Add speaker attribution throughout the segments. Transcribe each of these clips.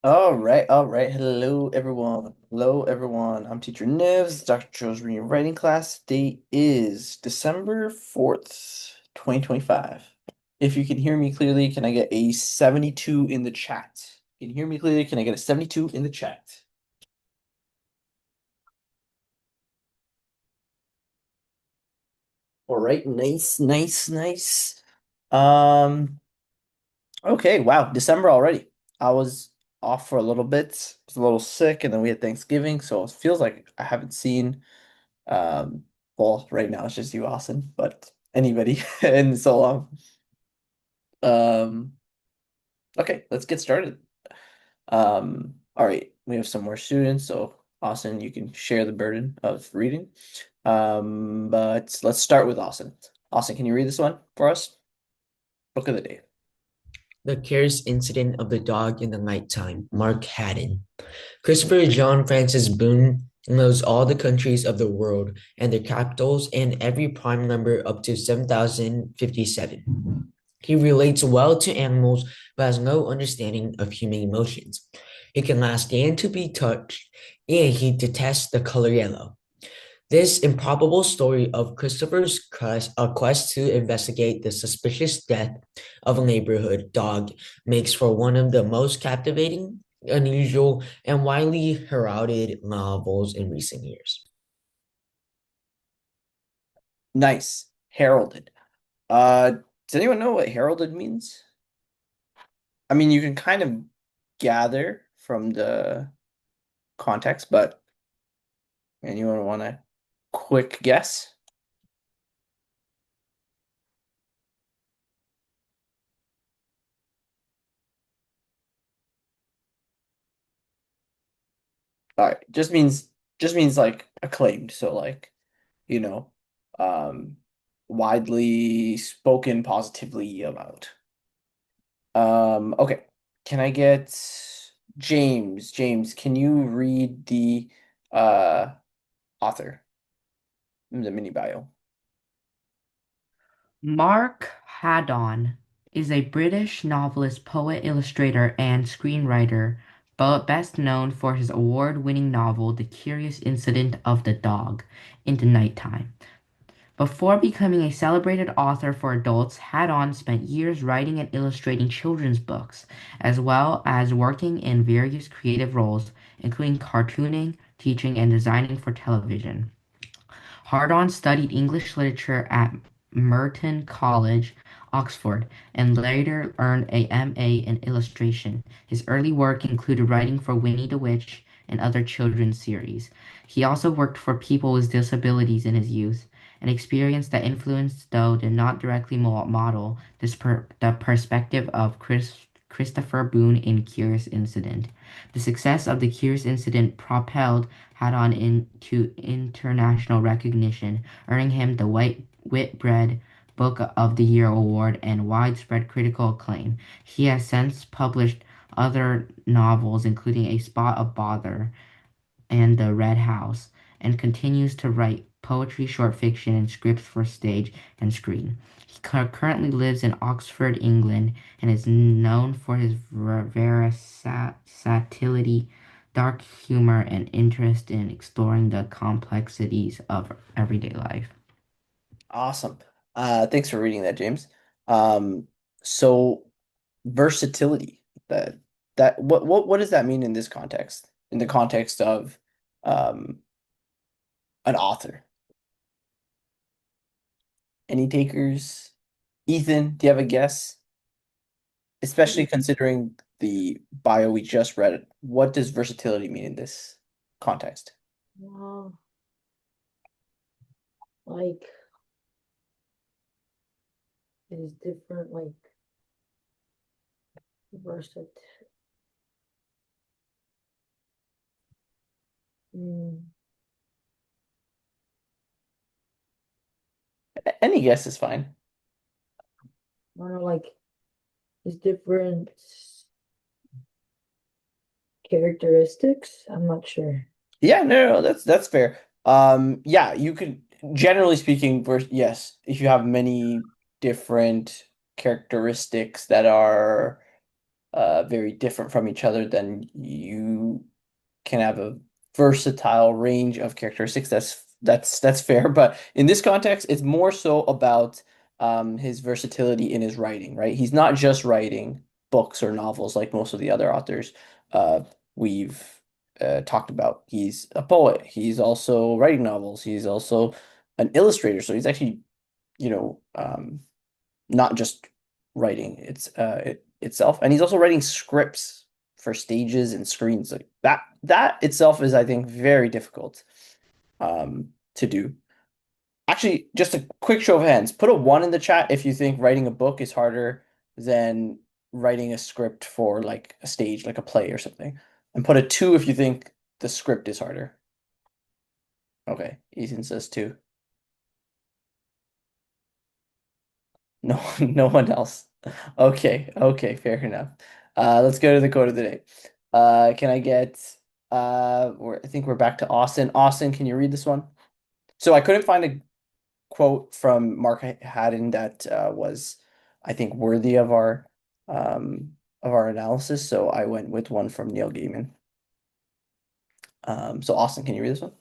Speaker 1: All right, all right. Hello, everyone. Hello, everyone. I'm Teacher Nivs, Dr. Joe's reading and writing class. Date is December 4th, 2025. If you can hear me clearly, can I get a 72 in the chat? Can you hear me clearly? Can I get a 72 in the chat? All right, nice, nice, nice. Um, okay, wow, December already. I was off for a little bit. I was a little sick, and then we had Thanksgiving, so it feels like I haven't seen Um, well, right now it's just you, Austin, but anybody in so long. Um, okay, let's get started. All right, we have some more students, so Austin, you can share the burden of reading. But let's start with Austin. Austin, can you read this one for us? Book of the day.
Speaker 2: The Curious Incident of the Dog in the Nighttime, Mark Haddon. Christopher John Francis Boone knows all the countries of the world and their capitals and every prime number up to 7,057. He relates well to animals but has no understanding of human emotions. He cannot stand to be touched, and he detests the color yellow. This improbable story of Christopher's quest to investigate the suspicious death of a neighborhood dog makes for one of the most captivating, unusual, and widely heralded novels in recent years.
Speaker 1: Nice. Heralded. Does anyone know what heralded means? I mean, you can kind of gather from the context, but anyone want a quick guess? All right, just means like acclaimed, so like, you know, um widely spoken positively about. Okay. Can I get James? James, can you read the uh author, the mini bio?
Speaker 3: Mark Haddon is a British novelist, poet, illustrator, and screenwriter, but best known for his award-winning novel The Curious Incident of the Dog in the Nighttime. Before becoming a celebrated author for adults, Haddon spent years writing and illustrating children's books, as well as working in various creative roles, including cartooning, teaching, and designing for television. Hardon studied English literature at Merton College, Oxford, and later earned a M.A. in illustration. His early work included writing for Winnie the Witch and other children's series. He also worked for people with disabilities in his youth, an experience that influenced, though did not directly model, the perspective of Christopher Boone in Curious Incident. The success of the Curious Incident propelled Haddon into international recognition, earning him the Whitbread Book of the Year award and widespread critical acclaim. He has since published other novels, including A Spot of Bother and The Red House, and continues to write poetry, short fiction, and scripts for stage and screen. He currently lives in Oxford, England, and is known for his versatility, dark humor, and interest in exploring the complexities of everyday life.
Speaker 1: Awesome. Thanks for reading that, James. So versatility. What does that mean in this context? In the context of um an author. Any takers? Ethan, do you have a guess? Especially considering the bio we just read, what does versatility mean in this context?
Speaker 4: Well, like it is different, like versatile. Mm,
Speaker 1: Any guess is fine.
Speaker 4: I don't know, like it's different characteristics. I'm not sure.
Speaker 1: Yeah, no, that's fair. Yeah, you could generally speaking, yes, if you have many different characteristics that are very different from each other, then you can have a versatile range of characteristics. That's fair. But in this context, it's more so about his versatility in his writing, right? He's not just writing books or novels like most of the other authors we've talked about. He's a poet. He's also writing novels. He's also an illustrator. So he's actually, not just writing itself, and he's also writing scripts for stages and screens. Like that itself is, I think, very difficult to do. Actually, just a quick show of hands. Put a 1 in the chat if you think writing a book is harder than writing a script for like a stage, like a play or something. And put a 2 if you think the script is harder. Okay, Ethan says 2. No, no one else. Okay, fair enough. Let's go to the quote of the day. Can I get I think we're back to Austin. Austin, can you read this one? So I couldn't find a quote from Mark Haddon that was, I think, worthy of our analysis. So I went with one from Neil Gaiman. So Austin, can you read this one?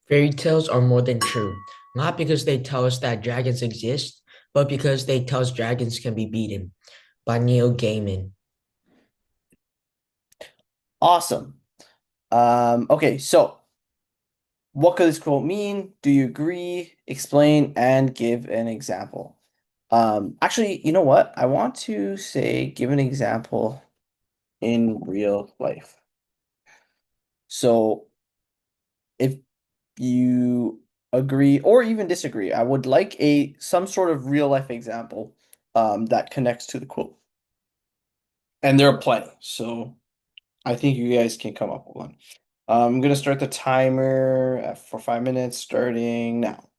Speaker 2: Fairy tales are more than true, not because they tell us that dragons exist, but because they tell us dragons can be beaten. By Neil Gaiman.
Speaker 1: Awesome. Okay, so what could this quote mean? Do you agree? Explain and give an example. Actually, you know what? I want to say give an example in real life. So if you agree or even disagree, I would like some sort of real life example that connects to the quote. And there are plenty, so I think you guys can come up with one. I'm gonna start the timer for 5 minutes, starting now.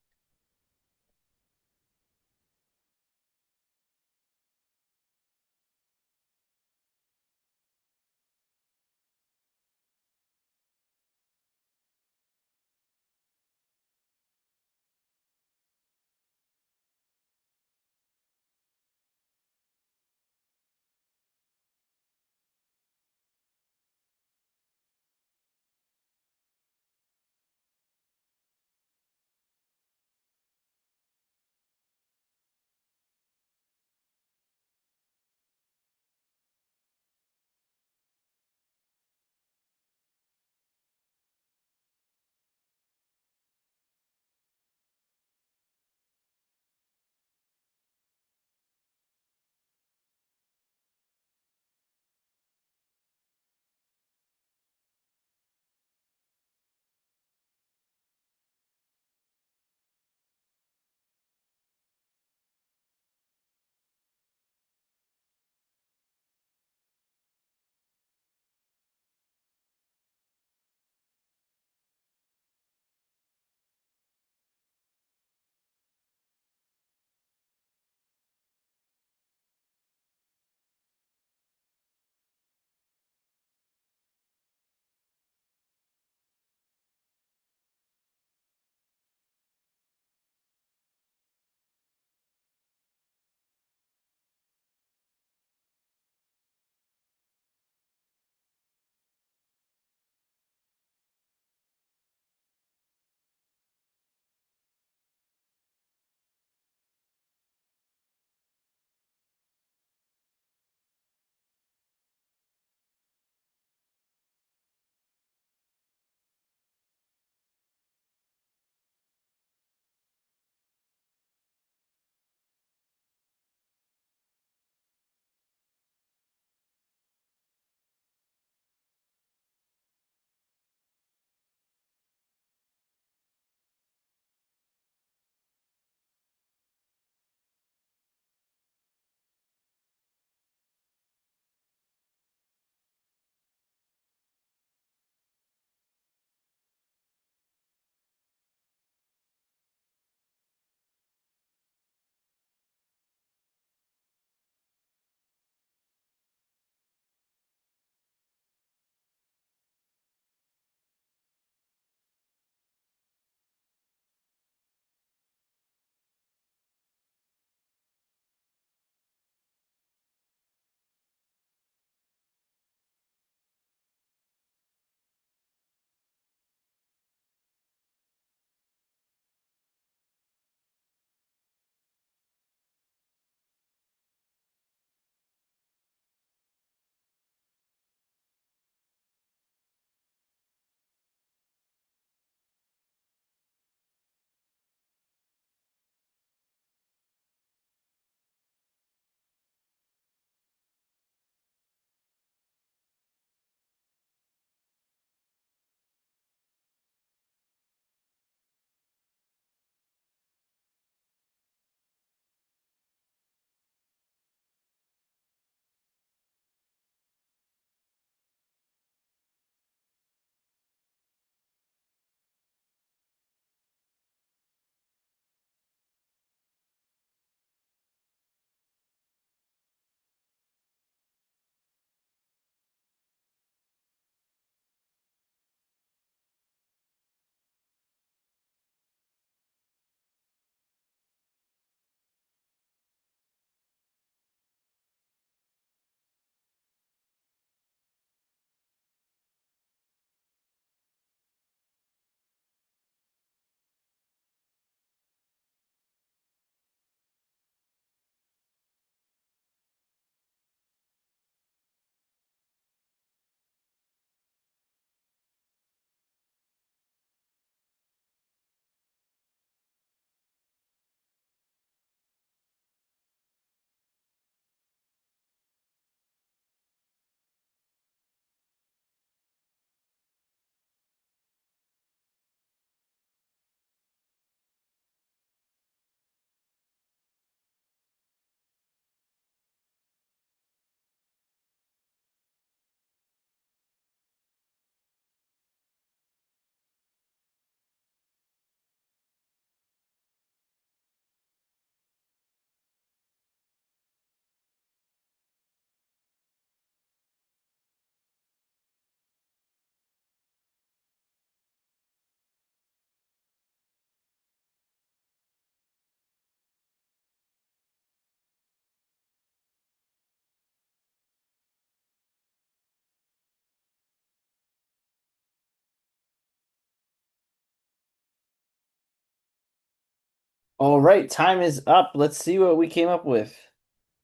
Speaker 1: All right, time is up. Let's see what we came up with.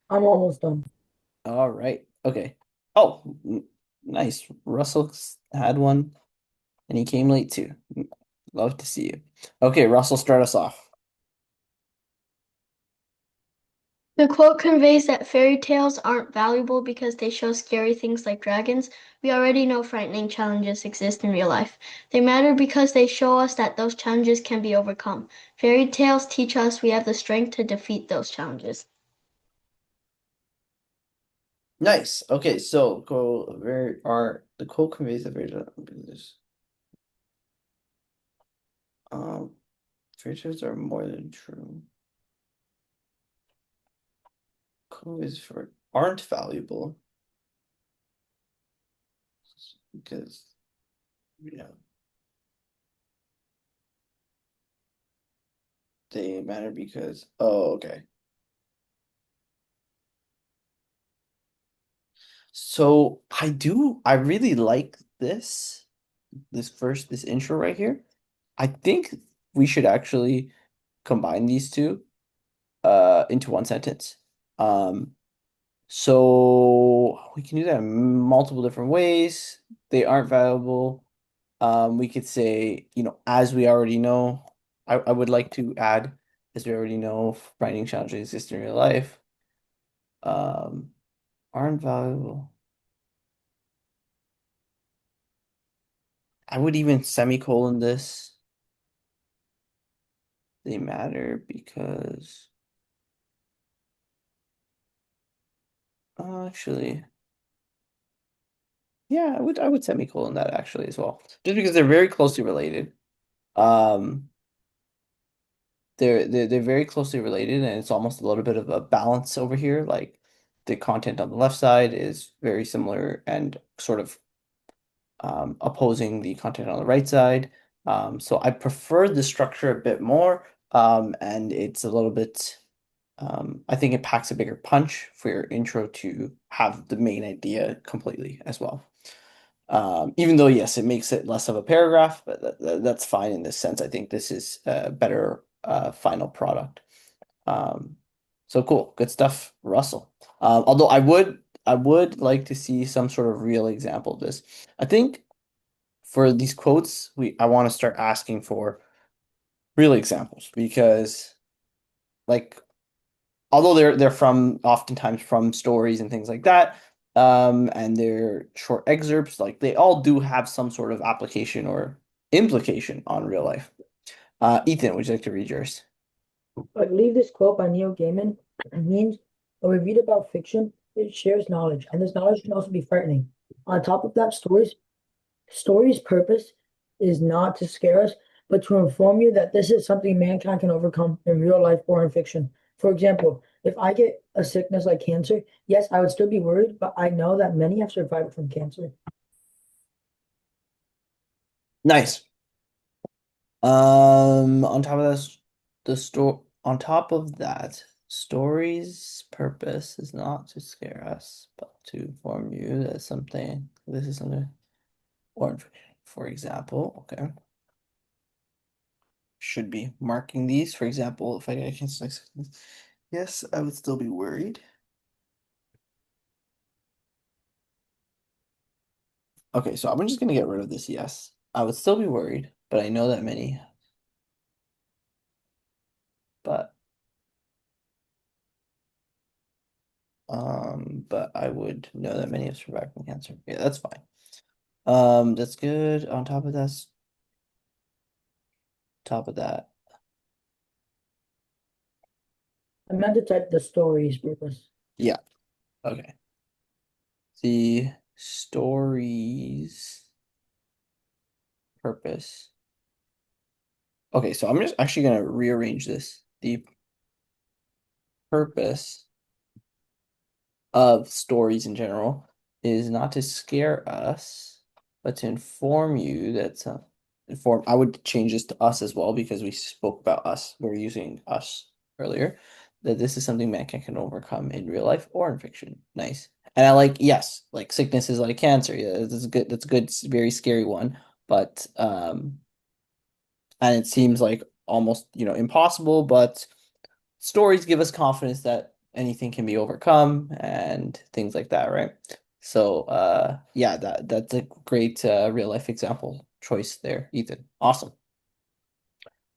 Speaker 4: I'm almost done.
Speaker 1: All right. Okay. Oh, nice. Russell had one and he came late too. Love to see you. Okay, Russell, start us off.
Speaker 5: The quote conveys that fairy tales aren't valuable because they show scary things like dragons. We already know frightening challenges exist in real life. They matter because they show us that those challenges can be overcome. Fairy tales teach us we have the strength to defeat those challenges.
Speaker 1: Nice. Okay, so the quote conveys a very um fairy tales are more than true. Quote is for aren't valuable because they matter because okay. So I really like this intro right here. I think we should actually combine these two into one sentence. Um so we can do that in multiple different ways. They aren't valuable. We could say, as we already know, I would like to add, as we already know, writing challenges exist in real life. Um aren't valuable. I would even semicolon this. They matter because actually, yeah, I would semicolon that actually as well. Just because they're very closely related. Um they're very closely related and it's almost a little bit of a balance over here. Like the content on the left side is very similar and sort of opposing the content on the right side. So I prefer the structure a bit more. And it's a little bit I think it packs a bigger punch for your intro to have the main idea completely as well. Even though, yes, it makes it less of a paragraph, but that's fine in this sense. I think this is a better final product. Um, so cool, good stuff, Russell. Although I would like to see some sort of real example of this. I think for these quotes, I want to start asking for real examples because, like, although they're from oftentimes from stories and things like that, and they're short excerpts, like they all do have some sort of application or implication on real life. Ethan, would you like to read yours?
Speaker 4: I believe this quote by Neil Gaiman means when we read about fiction, it shares knowledge, and this knowledge can also be frightening. On top of that, stories' purpose is not to scare us, but to inform you that this is something mankind can overcome in real life or in fiction. For example, if I get a sickness like cancer, yes, I would still be worried, but I know that many have survived from cancer.
Speaker 1: Nice. On top of this, on top of that, story's purpose is not to scare us, but to inform you that this is something, or for example, okay, should be marking these. For example, if I get a cancer, yes, I would still be worried. Okay, so I'm just gonna get rid of this yes. I would still be worried, but I know that many, but but I would know that many have survived from cancer. Yeah, that's fine. That's good. On top of that.
Speaker 4: I meant to type the story's purpose.
Speaker 1: Yeah. Okay. The story's purpose. Okay, so I'm just actually gonna rearrange this. The purpose of stories in general is not to scare us, but to inform you that inform. I would change this to us as well because we spoke about us. We're using us earlier. That this is something mankind can overcome in real life or in fiction. Nice. And I like, yes, like sicknesses like cancer. Yeah, that's good. That's a good, very scary one. But and it seems like almost, impossible, but stories give us confidence that anything can be overcome and things like that, right? So, yeah, that's a great real life example choice there, Ethan. Awesome.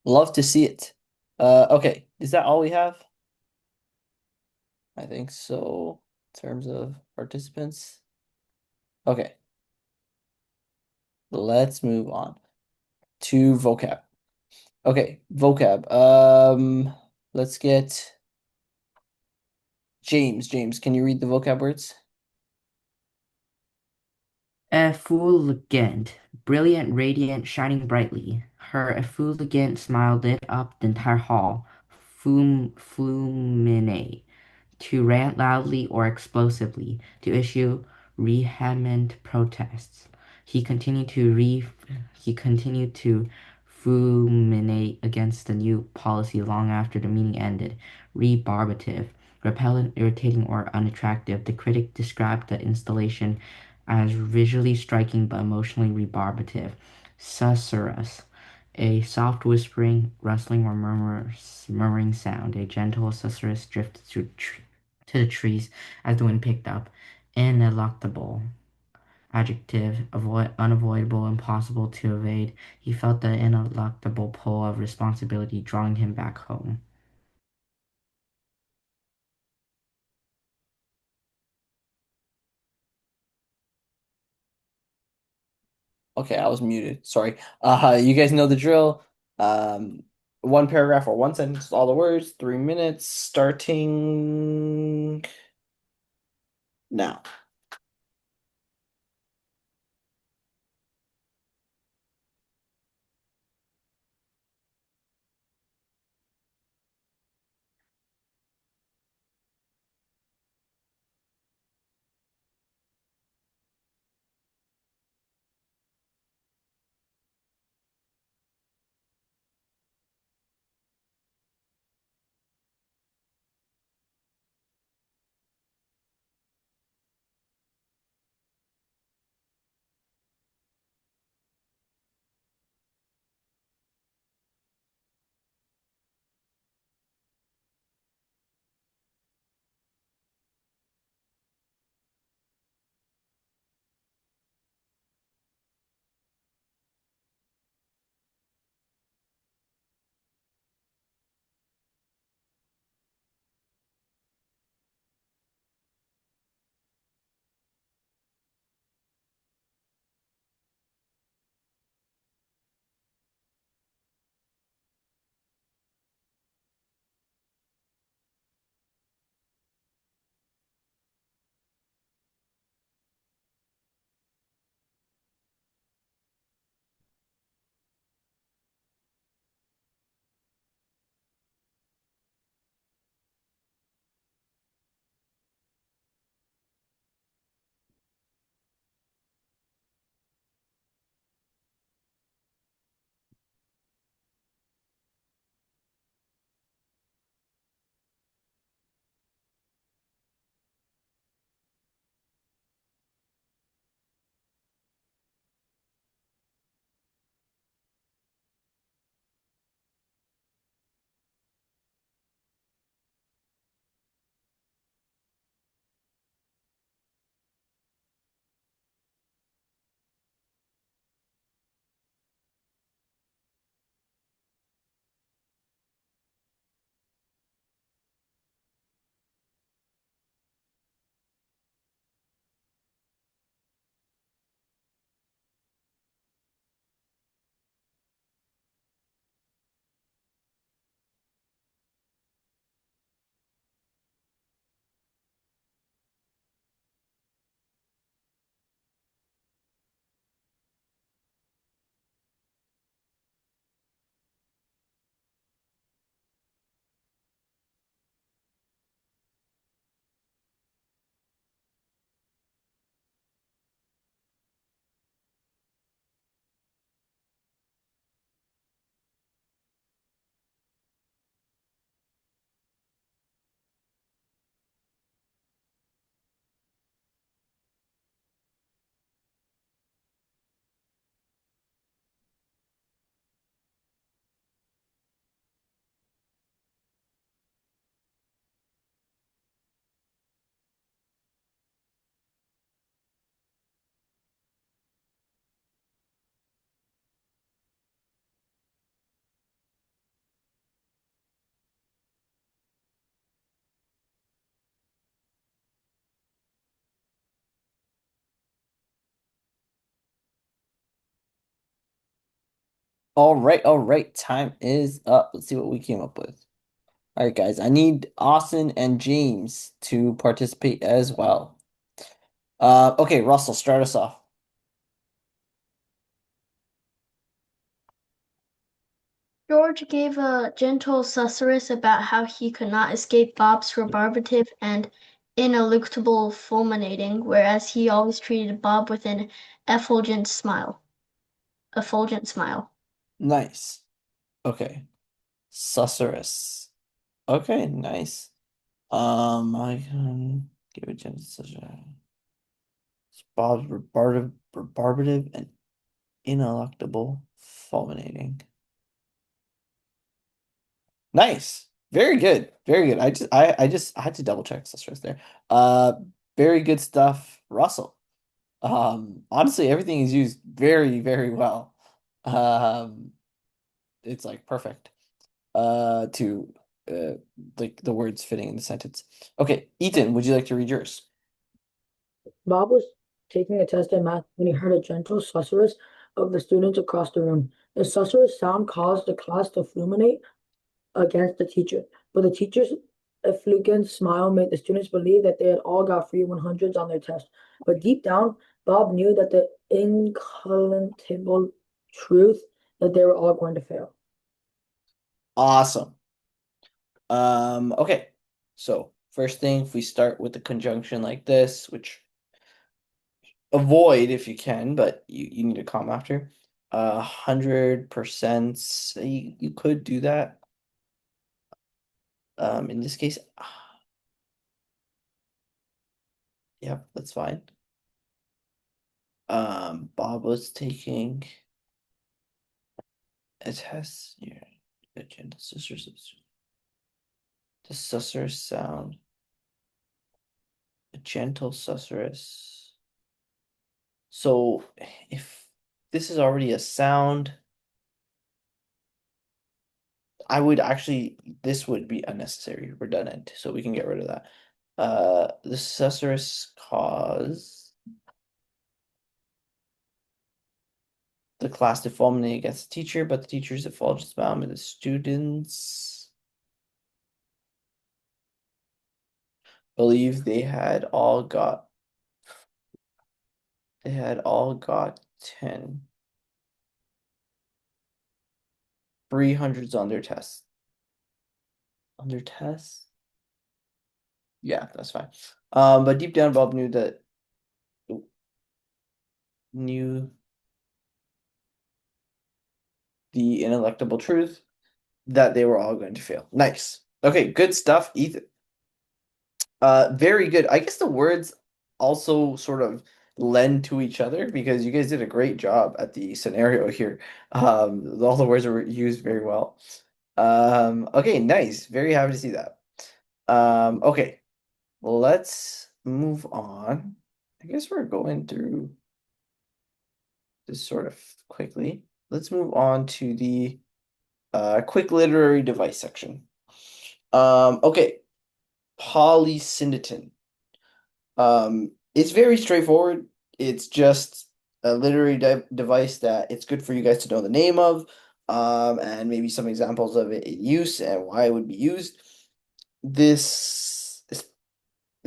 Speaker 1: Love to see it. Okay, is that all we have? I think so, in terms of participants. Okay, let's move on to vocab. Okay, vocab. Let's get James. James, can you read the vocab words?
Speaker 3: Effulgent, brilliant, radiant, shining brightly. Her effulgent smile lit up the entire hall. Fulminate, to rant loudly or explosively, to issue vehement protests. He continued to fulminate against the new policy long after the meeting ended. Rebarbative, repellent, irritating, or unattractive. The critic described the installation as visually striking but emotionally rebarbative. Susurrus, a soft whispering, rustling, or murmuring sound. A gentle susurrus drifted to the trees as the wind picked up. Ineluctable, adjective, unavoidable, impossible to evade. He felt the ineluctable pull of responsibility drawing him back home.
Speaker 1: Okay, I was muted. Sorry. You guys know the drill. Um, one paragraph or one sentence, all the words, 3 minutes, starting now. All right, all right. Time is up. Let's see what we came up with. All right, guys. I need Austin and James to participate as well. Okay, Russell, start us off.
Speaker 5: George gave a gentle susurrus about how he could not escape Bob's rebarbative and ineluctable fulminating, whereas he always treated Bob with an effulgent smile. Effulgent smile.
Speaker 1: Nice. Okay. Susurrus. Okay, nice. I can give a chance to such a Bob's rebarbative and ineluctable fulminating. Nice. Very good. Very good. I had to double check susurus there. Uh, very good stuff, Russell. Honestly, everything is used very, very well. Um, it's like perfect. To like the words fitting in the sentence. Okay, Ethan, would you like to read yours?
Speaker 4: Bob was taking a test in math when he heard a gentle susurrus of the students across the room. The susurrus sound caused the class to fulminate against the teacher, but the teacher's effulgent smile made the students believe that they had all got free 100s on their test. But deep down, Bob knew that the incontestable truth that they were all going to fail.
Speaker 1: Awesome. Okay. So first thing, if we start with the conjunction like this, which avoid if you can, but you need to comma after. 100%. You could do that. In this case, yep, that's fine. Bob was taking a test here. Agenda sisters. The susurrus sound. A gentle susurrus. So if this is already a sound, I would actually, this would be unnecessary, redundant, so we can get rid of that. The susurrus cause the class to fulminate against the teacher, but the teacher's effulgent smile made the students believe they had all got 10 300s on their test. On their test? Yeah, that's fine. But deep down, Bob knew the ineluctable truth that they were all going to fail. Nice. Okay, good stuff, Ethan. Very good. I guess the words also sort of lend to each other because you guys did a great job at the scenario here. All the words were used very well. Okay, nice. Very happy to see that. Okay, let's move on. I guess we're going through this sort of quickly. Let's move on to the quick literary device section. Okay, polysyndeton. It's very straightforward. It's just a literary device that it's good for you guys to know the name of, and maybe some examples of it in use and why it would be used. It's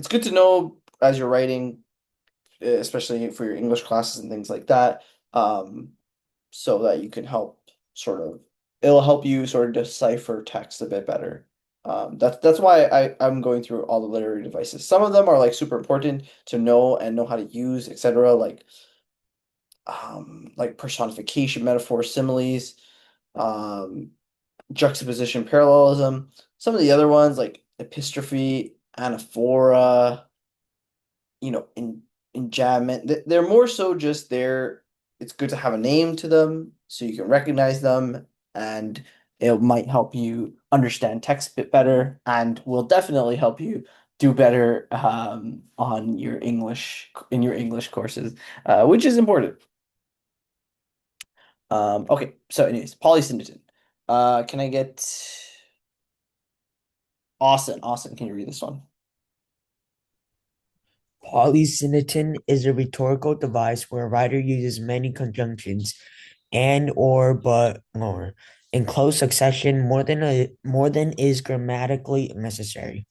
Speaker 1: good to know as you're writing, especially for your English classes and things like that, so that you can it'll help you sort of decipher text a bit better. That's why I'm going through all the literary devices. Some of them are like super important to know and know how to use, etc. Like personification, metaphor, similes, um, juxtaposition, parallelism. Some of the other ones like epistrophe, anaphora, enjambment. They're more so just there. It's good to have a name to them so you can recognize them, and it might help you understand text a bit better, and will definitely help you do better on your English in your English courses, which is important. Okay, so anyways, polysyndeton. Can I get Austin? Austin, can you read this one?
Speaker 2: Polysyndeton is a rhetorical device where a writer uses many conjunctions and or but or in close succession more than is grammatically necessary.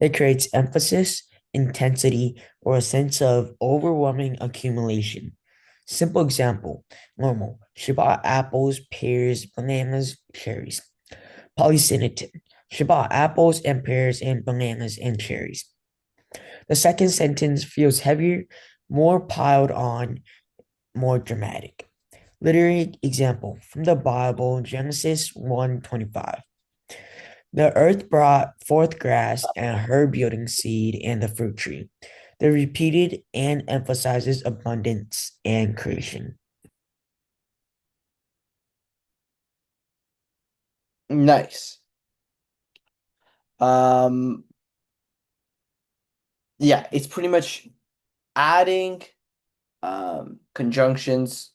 Speaker 2: It creates emphasis, intensity, or a sense of overwhelming accumulation. Simple example, normal. She bought apples, pears, bananas, cherries. Polysynonym. She bought apples and pears and bananas and cherries. The second sentence feels heavier, more piled on, more dramatic. Literary example from the Bible, Genesis 1:25. The earth brought forth grass and herb yielding seed and the fruit tree. The repeated and emphasizes abundance and creation.
Speaker 1: Nice. Um, yeah, it's pretty much adding conjunctions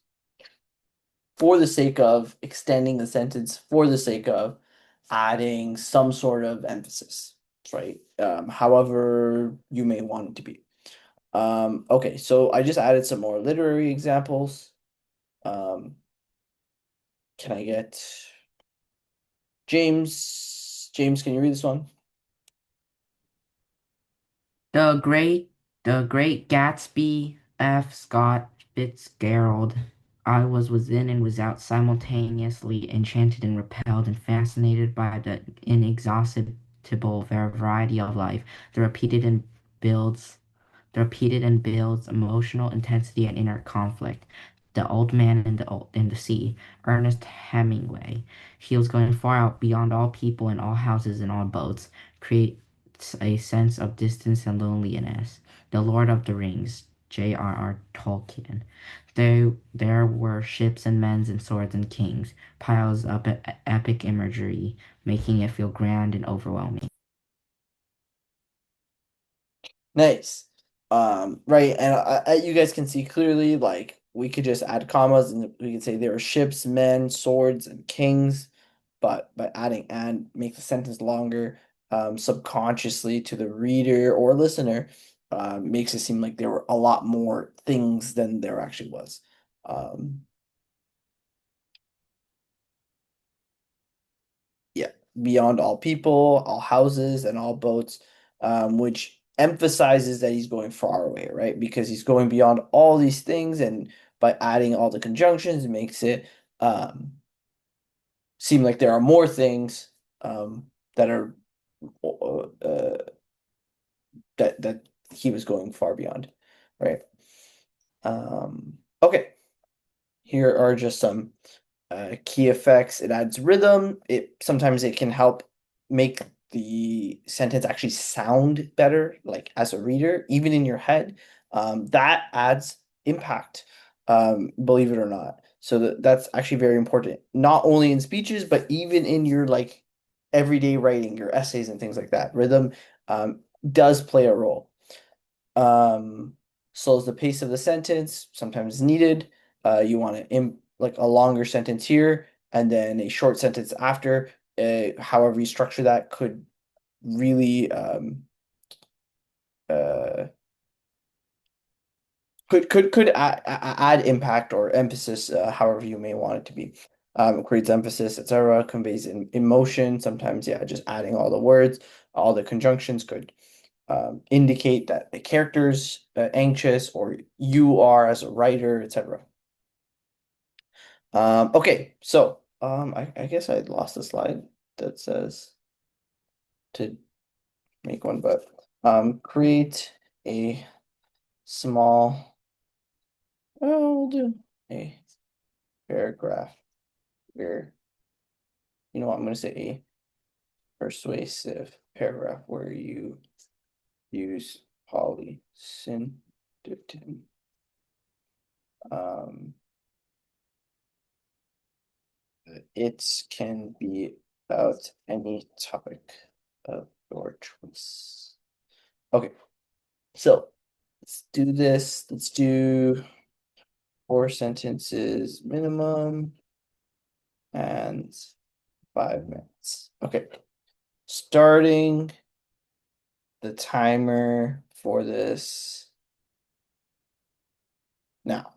Speaker 1: for the sake of extending the sentence, for the sake of adding some sort of emphasis, right? However you may want it to be. Okay, so I just added some more literary examples. Can I get James? James, can you read this one?
Speaker 3: The Great Gatsby, F. Scott Fitzgerald. I was within and without simultaneously enchanted and repelled and fascinated by the inexhaustible variety of life, the builds the repeated and builds emotional intensity and inner conflict. The Old Man in the Sea, Ernest Hemingway. He was going far out beyond all people and all houses and all boats, creates a sense of distance and loneliness. The Lord of the Rings, J.R.R. Tolkien. There were ships and men and swords and kings, piles of epic imagery, making it feel grand and overwhelming.
Speaker 1: Nice. Right, and you guys can see clearly, like, we could just add commas and we could say there are ships, men, swords, and kings, but by adding and make the sentence longer, subconsciously to the reader or listener, makes it seem like there were a lot more things than there actually was. Yeah, beyond all people, all houses, and all boats, which emphasizes that he's going far away, right? Because he's going beyond all these things, and by adding all the conjunctions, it makes it seem like there are more things that are that he was going far beyond, right? Okay, here are just some key effects. It adds rhythm. Sometimes it can help make the sentence actually sound better, like as a reader, even in your head. That adds impact, believe it or not. So that's actually very important, not only in speeches, but even in your like everyday writing, your essays and things like that. Rhythm does play a role. Slows the pace of the sentence, sometimes needed. You want to like a longer sentence here and then a short sentence after. However you structure that could really uh, could add impact or emphasis, however you may want it to be. It creates emphasis, etc. Conveys emotion. Sometimes, yeah, just adding all the words, all the conjunctions could indicate that the character's anxious or you are as a writer, etc. Okay, so I guess I lost the slide that says to make one, but create a small, we'll do a paragraph here. You know what, I'm going to say a persuasive paragraph where you use polysynthetic. It can be about any topic of your choice. Okay, so let's do this. Let's do 4 sentences minimum and 5 minutes. Okay, starting the timer for this now.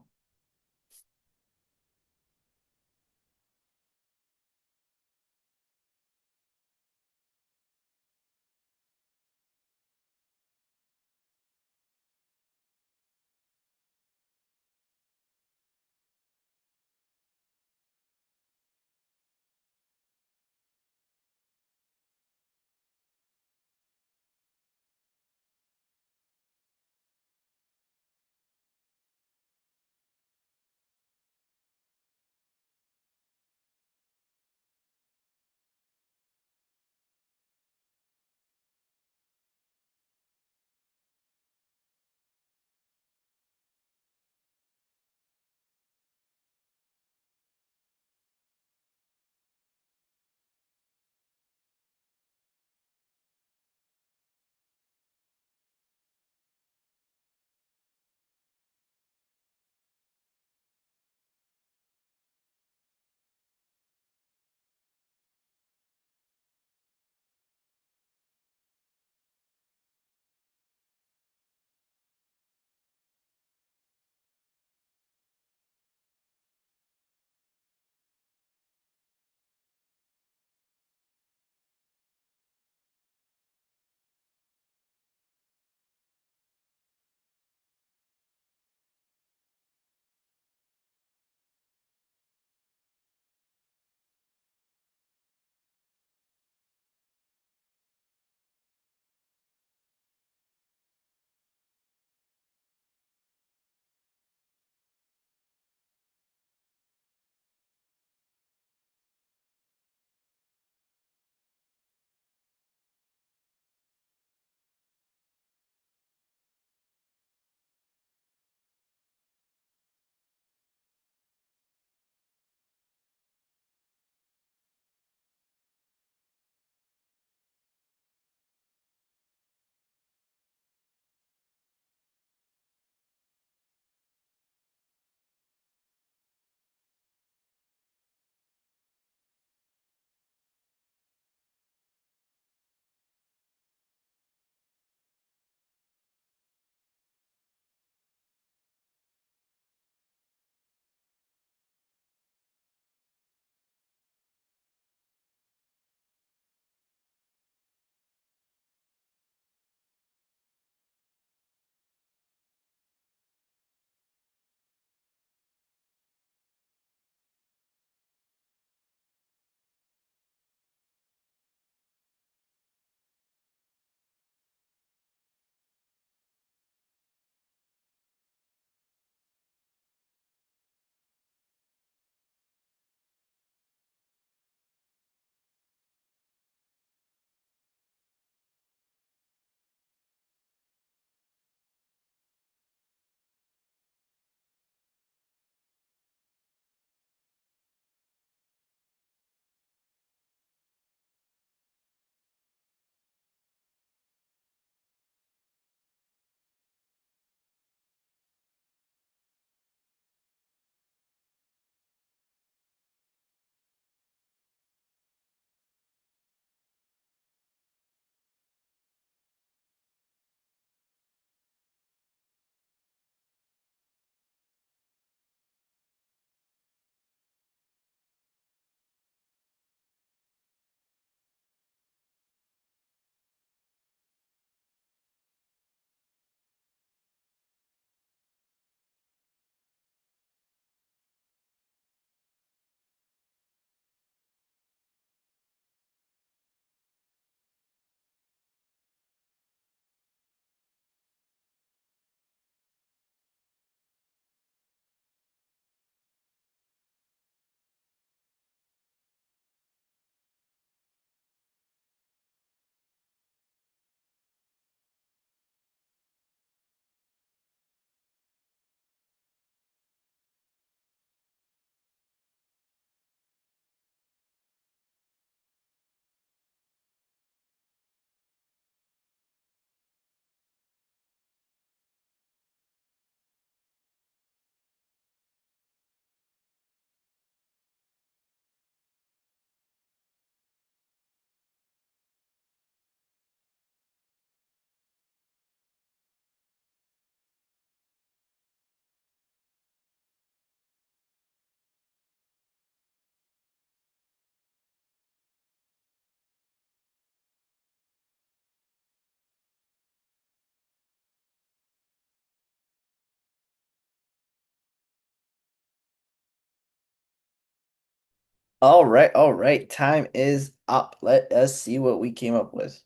Speaker 1: All right, all right. Time is up. Let us see what we came up with.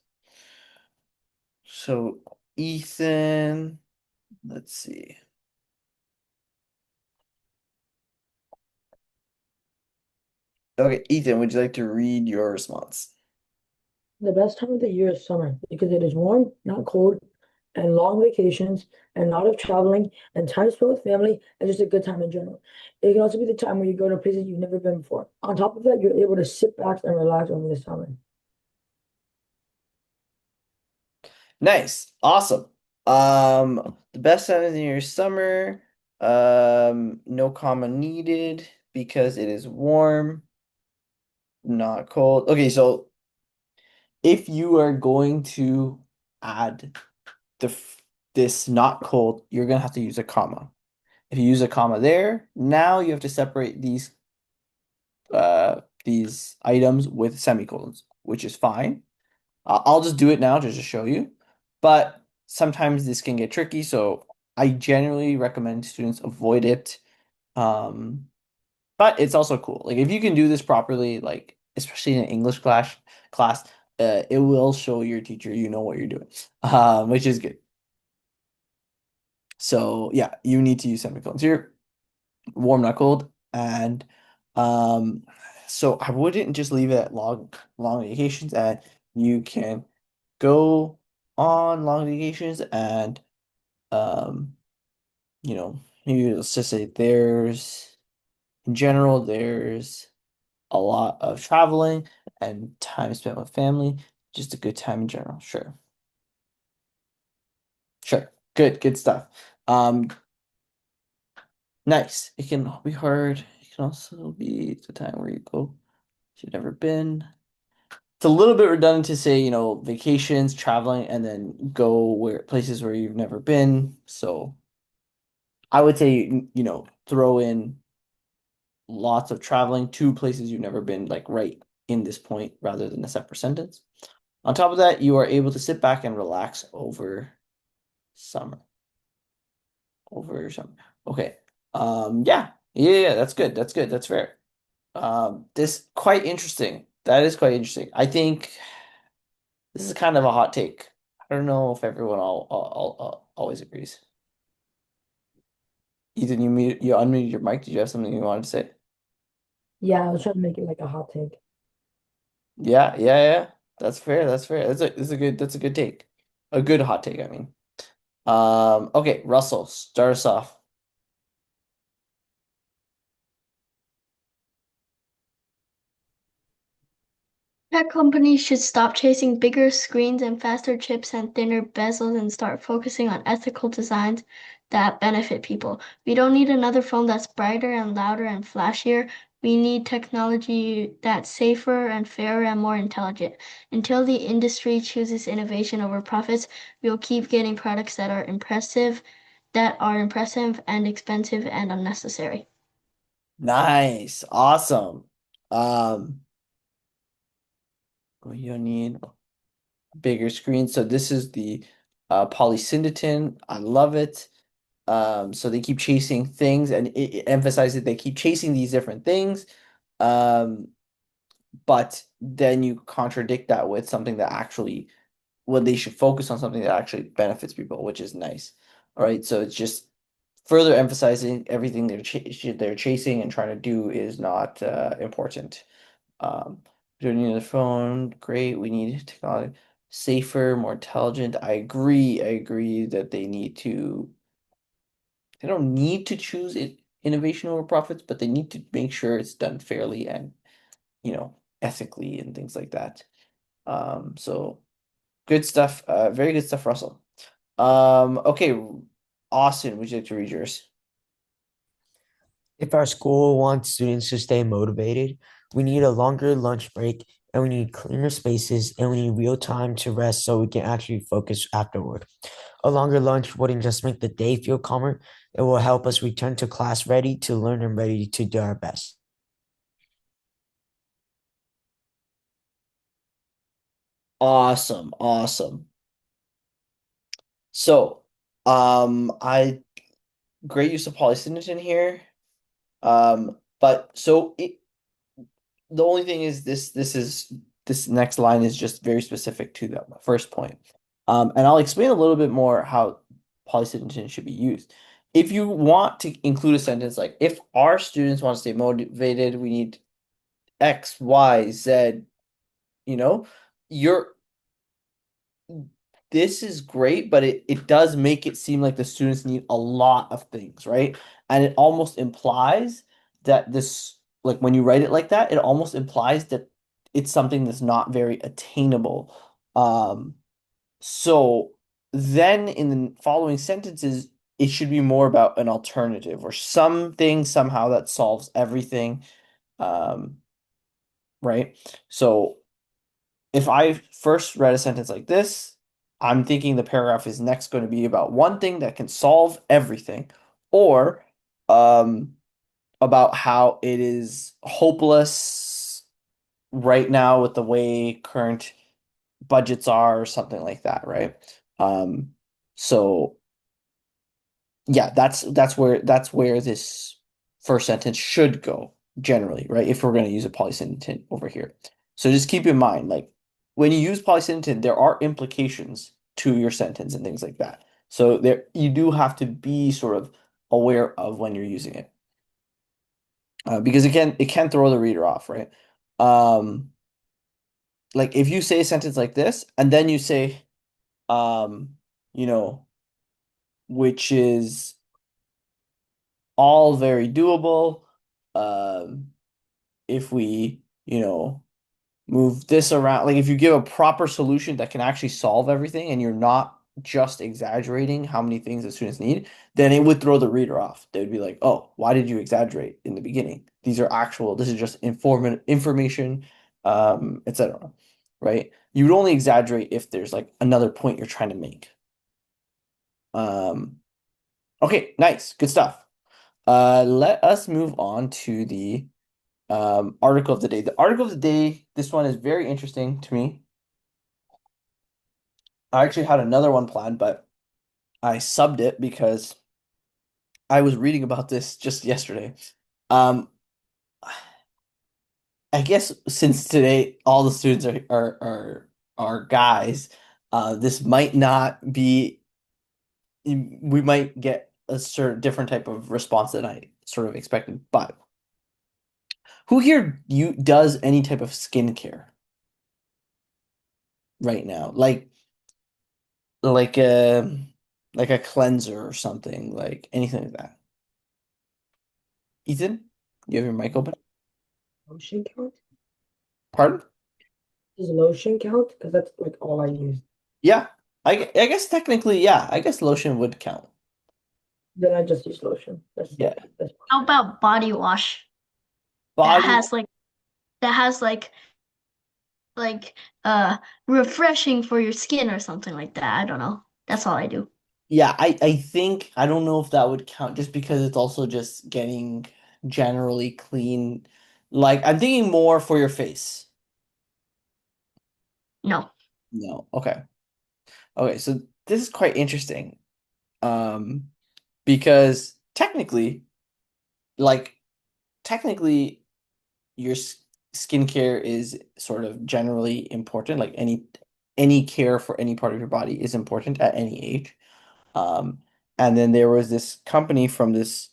Speaker 1: So, Ethan, let's see. Okay, Ethan, would you like to read your response?
Speaker 4: The best time of the year is summer because it is warm, not cold, and long vacations and a lot of traveling and time spent with family and just a good time in general. It can also be the time where you go to places you've never been before. On top of that, you're able to sit back and relax over the summer.
Speaker 1: Nice. Awesome. The best time of the year is summer. No comma needed because it is warm, not cold. Okay, so if you are going to add this not cold, you're gonna have to use a comma. If you use a comma there, now you have to separate these items with semicolons, which is fine. I'll just do it now just to show you. But sometimes this can get tricky, so I generally recommend students avoid it. Um, but it's also cool. Like if you can do this properly, like especially in an English class, it will show your teacher you know what you're doing, which is good. So yeah, you need to use semicolons here, warm not cold, and um, so I wouldn't just leave it at long vacations, and you can go on long vacations and um, maybe let's just say in general there's a lot of traveling and time spent with family, just a good time in general. Sure. Sure. Good stuff. Um, nice. It can be hard. It can also be the time where you go you've never been. It's a little bit redundant to say, vacations, traveling, and then go where places where you've never been. So I would say, throw in lots of traveling to places you've never been, like right in this point, rather than a separate sentence. On top of that, you are able to sit back and relax over summer. Over summer. Okay. Yeah, that's good. That's good. That's fair. This quite interesting. That is quite interesting. I think this is kind of a hot take. I don't know if everyone all always agrees. Ethan, you unmuted your mic. Did you have something you wanted to say?
Speaker 4: Yeah, I was trying to make it like a hot take.
Speaker 1: Yeah. That's fair. That's fair. That's a good take. A good hot take, I mean. Okay, Russell, start us off.
Speaker 5: Tech companies should stop chasing bigger screens and faster chips and thinner bezels and start focusing on ethical designs that benefit people. We don't need another phone that's brighter and louder and flashier. We need technology that's safer and fairer and more intelligent. Until the industry chooses innovation over profits, we'll keep getting products that are impressive and expensive and unnecessary.
Speaker 1: Nice. Awesome. Um, you need bigger screen. So this is the polysyndeton. I love it. So they keep chasing things, and it emphasizes they keep chasing these different things. But then you contradict that with something that actually, well, they should focus on something that actually benefits people, which is nice. All right, so it's just further emphasizing everything they're chasing and trying to do is not important. We don't need a phone. Great. We need technology safer, more intelligent. I agree. I agree that they don't need to choose innovation over profits, but they need to make sure it's done fairly and, ethically and things like that. So good stuff. Very good stuff, Russell. Okay, Austin, would you like to read yours?
Speaker 2: If our school wants students to stay motivated, we need a longer lunch break and we need cleaner spaces and we need real time to rest so we can actually focus afterward. A longer lunch wouldn't just make the day feel calmer, it will help us return to class ready to learn and ready to do our best.
Speaker 1: Awesome, awesome. So, I great use of polysyndeton here. But so the only thing is this next line is just very specific to that first point. And I'll explain a little bit more how polysynthesis should be used. If you want to include a sentence like, if our students want to stay motivated, we need X, Y, Z, you know, you're this is great, but it does make it seem like the students need a lot of things, right? And it almost implies that this, like when you write it like that, it almost implies that it's something that's not very attainable. So then in the following sentences, it should be more about an alternative or something somehow that solves everything. Um, right? So if I first read a sentence like this, I'm thinking the paragraph is next going to be about one thing that can solve everything, or um, about how it is hopeless right now with the way current budgets are, or something like that, right? Um, so yeah, that's where this first sentence should go generally, right? If we're going to use a polysyntheton over here. So just keep in mind, like when you use polysyntheton, there are implications to your sentence and things like that. So there you do have to be sort of aware of when you're using it. Because it can throw the reader off, right? Um, like if you say a sentence like this and then you say, um, you know, which is all very doable. If we, move this around, like if you give a proper solution that can actually solve everything and you're not just exaggerating how many things the students need, then it would throw the reader off. They would be like, oh, why did you exaggerate in the beginning? This is just information, etc. Right? You would only exaggerate if there's like another point you're trying to make. Okay, nice, good stuff. Let us move on to the article of the day. The article of the day, this one is very interesting to me. I actually had another one planned, but I subbed it because I was reading about this just yesterday. Um, I guess since today all the students are guys, this might not be. We might get a certain different type of response than I sort of expected. But who here you does any type of skincare right now? Like a like a cleanser or something, like anything like that. Ethan, you have your mic open?
Speaker 4: Lotion count?
Speaker 1: Pardon?
Speaker 4: Does lotion count? Because that's like all I use.
Speaker 1: Yeah. I guess technically, yeah. I guess lotion would count.
Speaker 4: Then I just use lotion.
Speaker 1: Yeah.
Speaker 4: That's
Speaker 5: How about body wash that
Speaker 1: Body,
Speaker 5: has like that has like refreshing for your skin or something like that. I don't know. That's all I do.
Speaker 1: yeah, I think I don't know if that would count just because it's also just getting generally clean. Like I'm thinking more for your face.
Speaker 5: No.
Speaker 1: No. Okay. Okay, so this is quite interesting. Um, because like technically your skincare is sort of generally important. Like any care for any part of your body is important at any age. Um, and then there was this company from this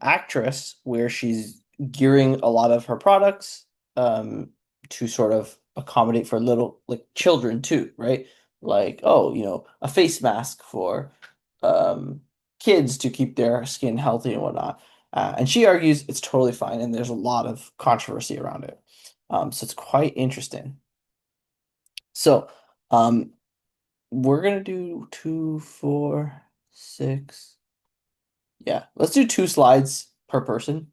Speaker 1: actress where she's gearing a lot of her products to sort of accommodate for little like children too, right? Like, oh, a face mask for um, kids to keep their skin healthy and whatnot. And she argues it's totally fine, and there's a lot of controversy around it. So it's quite interesting. So, we're gonna do 2, 4, 6. Yeah, let's do 2 slides per person.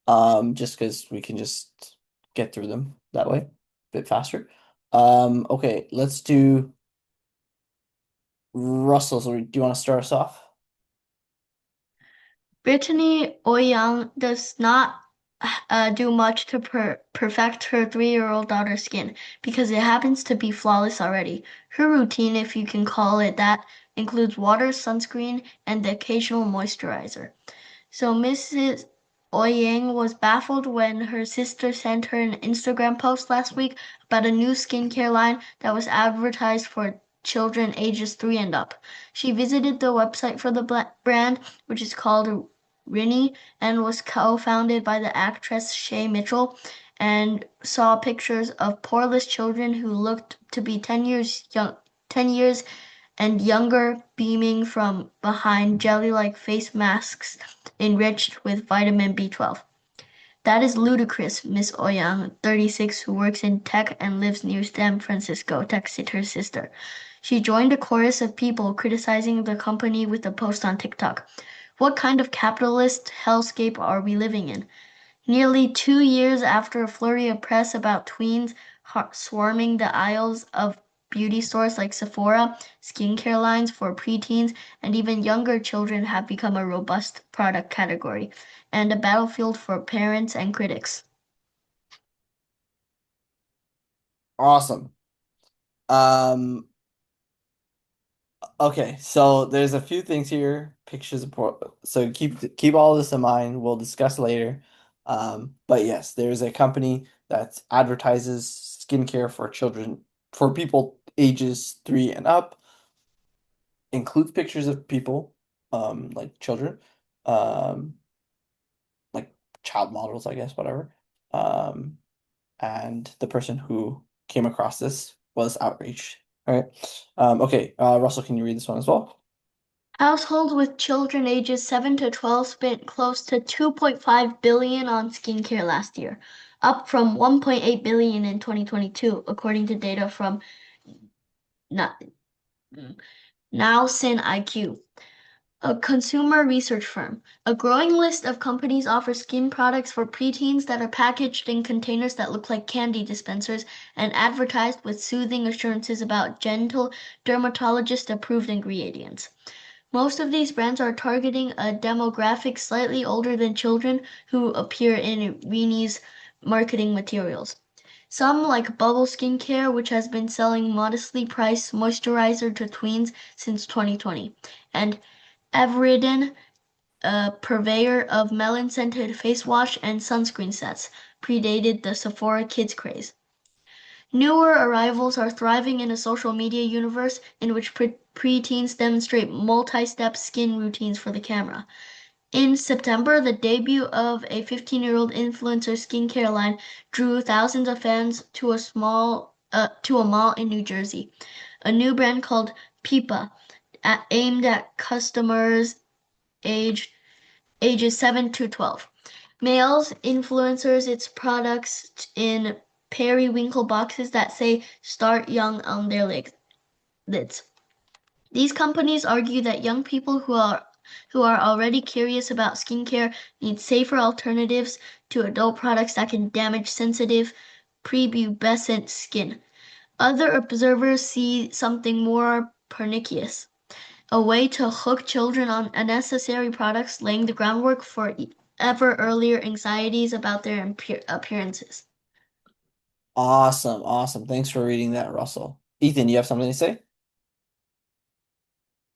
Speaker 1: Just because we can just get through them that way a bit faster. Okay, let's do Russell. So do you want to start us off?
Speaker 5: Brittany Ouyang does not do much to perfect her 3-year-old daughter's skin because it happens to be flawless already. Her routine, if you can call it that, includes water, sunscreen, and the occasional moisturizer. So Ouyang was baffled when her sister sent her an Instagram post last week about a new skincare line that was advertised for children ages 3 and up. She visited the website for the brand, which is called Rini, and was co-founded by the actress Shay Mitchell, and saw pictures of poreless children who looked to be 10 years and younger beaming from behind jelly-like face masks enriched with vitamin B12. That is ludicrous, Miss Ouyang, 36, who works in tech and lives near San Francisco, texted her sister. She joined a chorus of people criticizing the company with a post on TikTok. What kind of capitalist hellscape are we living in? Nearly 2 years after a flurry of press about tweens swarming the aisles of beauty stores like Sephora, skincare lines for preteens, and even younger children have become a robust product category and a battlefield for parents and critics.
Speaker 1: Awesome. Um, okay, so there's a few things here. Pictures of so keep all this in mind. We'll discuss later. But yes, there's a company that advertises skincare for children, for people ages 3 and up, includes pictures of people, like children, um, like child models, I guess, whatever. Um, and the person who came across this was outraged. All right. Okay, Russell, can you read this one as well?
Speaker 5: Households with children ages 7 to 12 spent close to 2.5 billion on skincare last year, up from 1.8 billion in 2022, according to data from Nielsen IQ, a consumer research firm. A growing list of companies offers skin products for preteens that are packaged in containers that look like candy dispensers and advertised with soothing assurances about gentle, dermatologist-approved ingredients. Most of these brands are targeting a demographic slightly older than children who appear in Rini's marketing materials. Some, like Bubble Skincare, which has been selling modestly priced moisturizer to tweens since 2020, and Everiden, a purveyor of melon-scented face wash and sunscreen sets, predated the Sephora Kids craze. Newer arrivals are thriving in a social media universe in which preteens demonstrate multi-step skin routines for the camera. In September, the debut of a 15-year-old influencer skincare line drew thousands of fans to a mall in New Jersey. A new brand called Pipa, aimed at customers ages 7 to 12. Males influencers its products in periwinkle boxes that say "Start Young" on their lids. These companies argue that young people who are already curious about skincare need safer alternatives to adult products that can damage sensitive, prepubescent skin. Other observers see something more pernicious, a way to hook children on unnecessary products, laying the groundwork for ever earlier anxieties about their appearances.
Speaker 1: Awesome, awesome. Thanks for reading that, Russell. Ethan, you have something to say?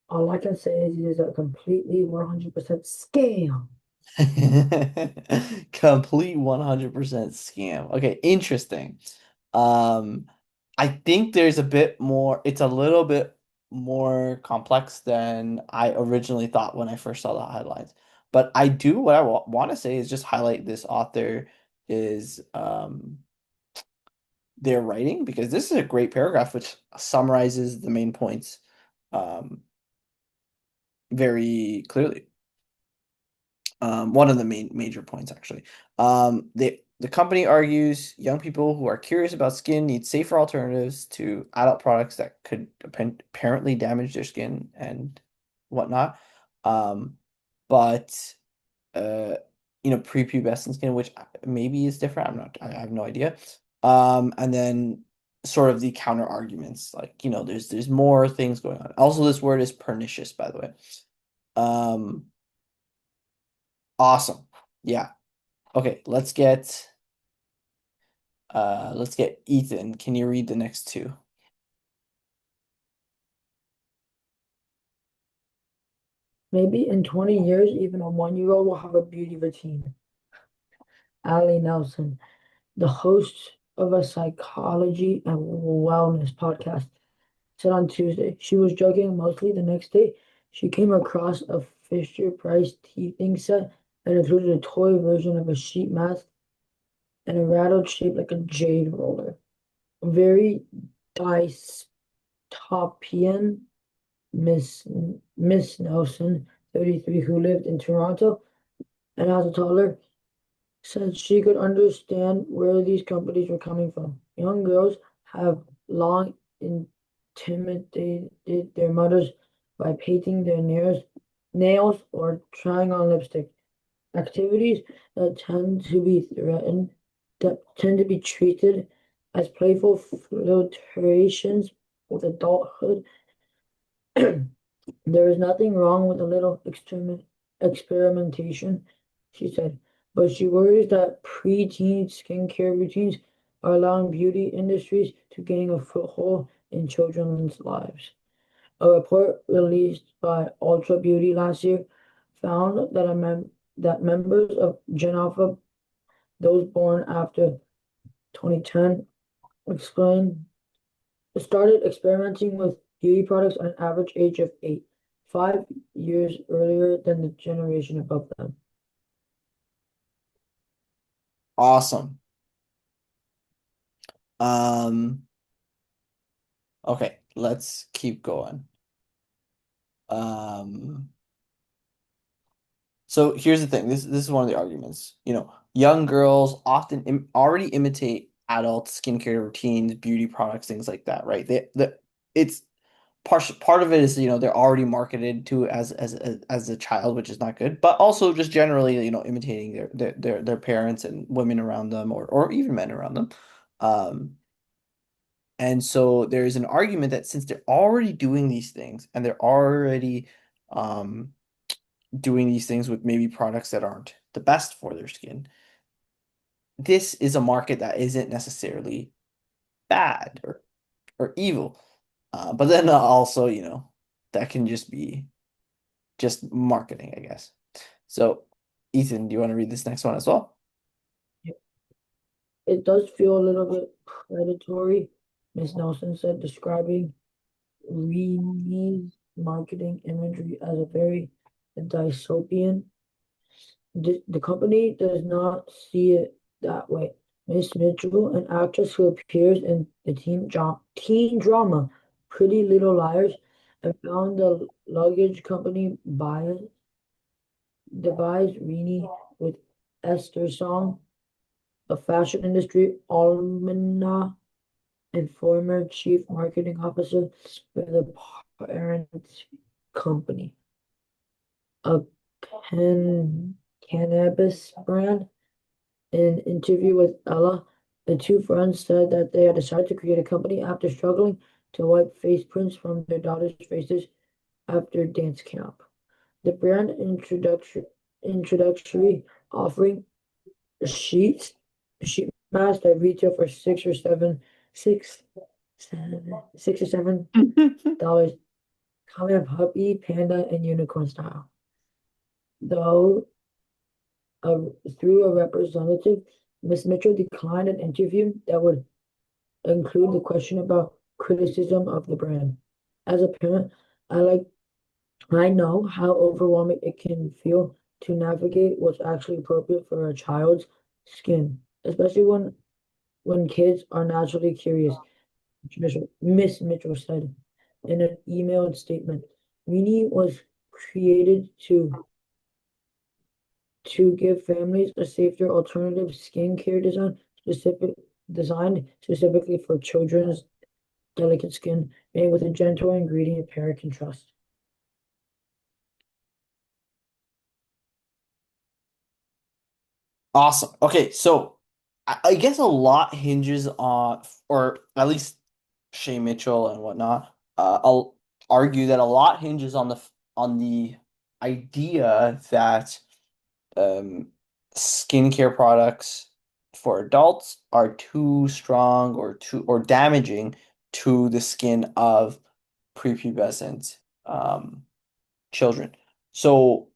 Speaker 4: All I can say is it is a completely 100% scam.
Speaker 1: Complete 100% scam. Okay, interesting. Um, I think there's a bit more, it's a little bit more complex than I originally thought when I first saw the headlines. But what I want to say is just highlight this author is their writing, because this is a great paragraph which summarizes the main points um, very clearly. One of the major points, actually. The company argues young people who are curious about skin need safer alternatives to adult products that could apparently damage their skin and whatnot. But prepubescent skin, which maybe is different. I have no idea. And then sort of the counter arguments, like, there's more things going on. Also, this word is pernicious, by the way. Awesome. Yeah. Okay, let's get Ethan. Can you read the next two?
Speaker 4: Maybe in 20 years, even a 1-year-old will have a beauty routine. Allie Nelson, the host of a psychology and wellness podcast, said on Tuesday. She was joking mostly. The next day, she came across a Fisher-Price teething set that included a toy version of a sheet mask and a rattle shaped like a jade roller. Very dystopian. Miss Nelson, 33, who lived in Toronto and as a toddler, said she could understand where these companies were coming from. Young girls have long intimidated their mothers by painting their nails or trying on lipstick. Activities that tend to be treated as playful flirtations with adulthood. There is nothing wrong with a little experimentation, she said, but she worries that preteen skincare routines are allowing beauty industries to gain a foothold in children's lives. A report released by Ultra Beauty last year found that members of Gen Alpha, those born after 2010, explained started experimenting with beauty products at an average age of 8, 5 years earlier than the generation above them.
Speaker 1: Awesome. Um, okay, let's keep going. So here's the thing. This is one of the arguments. Young girls often already imitate adult skincare routines, beauty products, things like that, right? It's part of it is they're already marketed to as a child, which is not good, but also just generally imitating their parents and women around them or even men around them. And so there's an argument that since they're already doing these things and they're already doing these things with maybe products that aren't the best for their skin, this is a market that isn't necessarily bad or evil. But then also, that can just be just marketing, I guess. So, Ethan, do you want to read this next one as well?
Speaker 4: It does feel a little bit predatory, Miss Nelson said, describing Renee's marketing imagery as a very dystopian. The company does not see it that way. Miss Mitchell, an actress who appears in the teen drama Pretty Little Liars, and found the luggage company devised Renee with Esther Song, a fashion industry alumna and former chief marketing officer for the parent company, a cannabis brand. In an interview with Ella, the two friends said that they had decided to create a company after struggling to wipe face prints from their daughters' faces after dance camp. The brand introductory offering sheet masks that retail for $6 or $7 come in puppy, panda, and unicorn style. Though through a representative, Ms. Mitchell declined an interview that would include the question about criticism of the brand. As a parent, I know how overwhelming it can feel to navigate what's actually appropriate for a child's skin, especially when kids are naturally curious, Miss Mitchell said in an emailed statement. Weenie was created to give families a safer alternative skincare designed specifically for children's delicate skin, made with a gentle ingredient parent can trust.
Speaker 1: Awesome. Okay, so I guess a lot hinges on, or at least Shay Mitchell and whatnot, I'll argue that a lot hinges on the idea that skincare products for adults are too strong or damaging to the skin of prepubescent children. So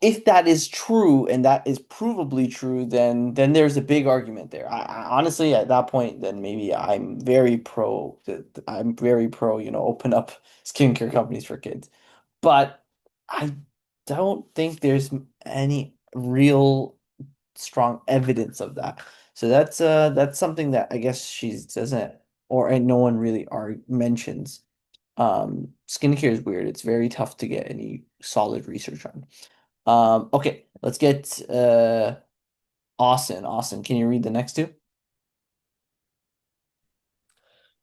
Speaker 1: if that is true and that is provably true, then there's a big argument there. Honestly, at that point, then maybe I'm very pro, open up skincare companies for kids. But I don't think there's any real strong evidence of that. So that's something that I guess she doesn't, or and no one really are mentions. Skincare is weird. It's very tough to get any solid research on. Okay, let's get Austin. Austin, can you read the next two?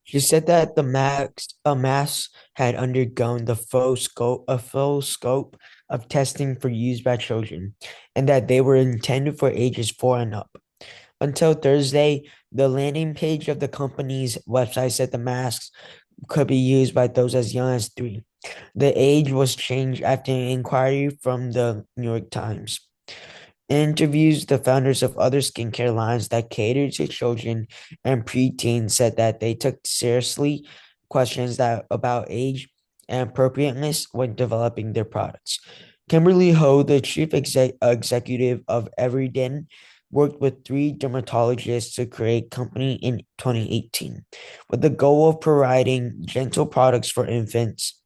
Speaker 2: She said that a mask had undergone a full scope of testing for use by children, and that they were intended for ages 4 and up. Until Thursday, the landing page of the company's website said the masks could be used by those as young as 3. The age was changed after an inquiry from the New York Times. In interviews, the founders of other skincare lines that cater to children and preteens said that they took seriously questions about age and appropriateness when developing their products. Kimberly Ho, the executive of Everyden, worked with 3 dermatologists to create company in 2018 with the goal of providing gentle products for infants.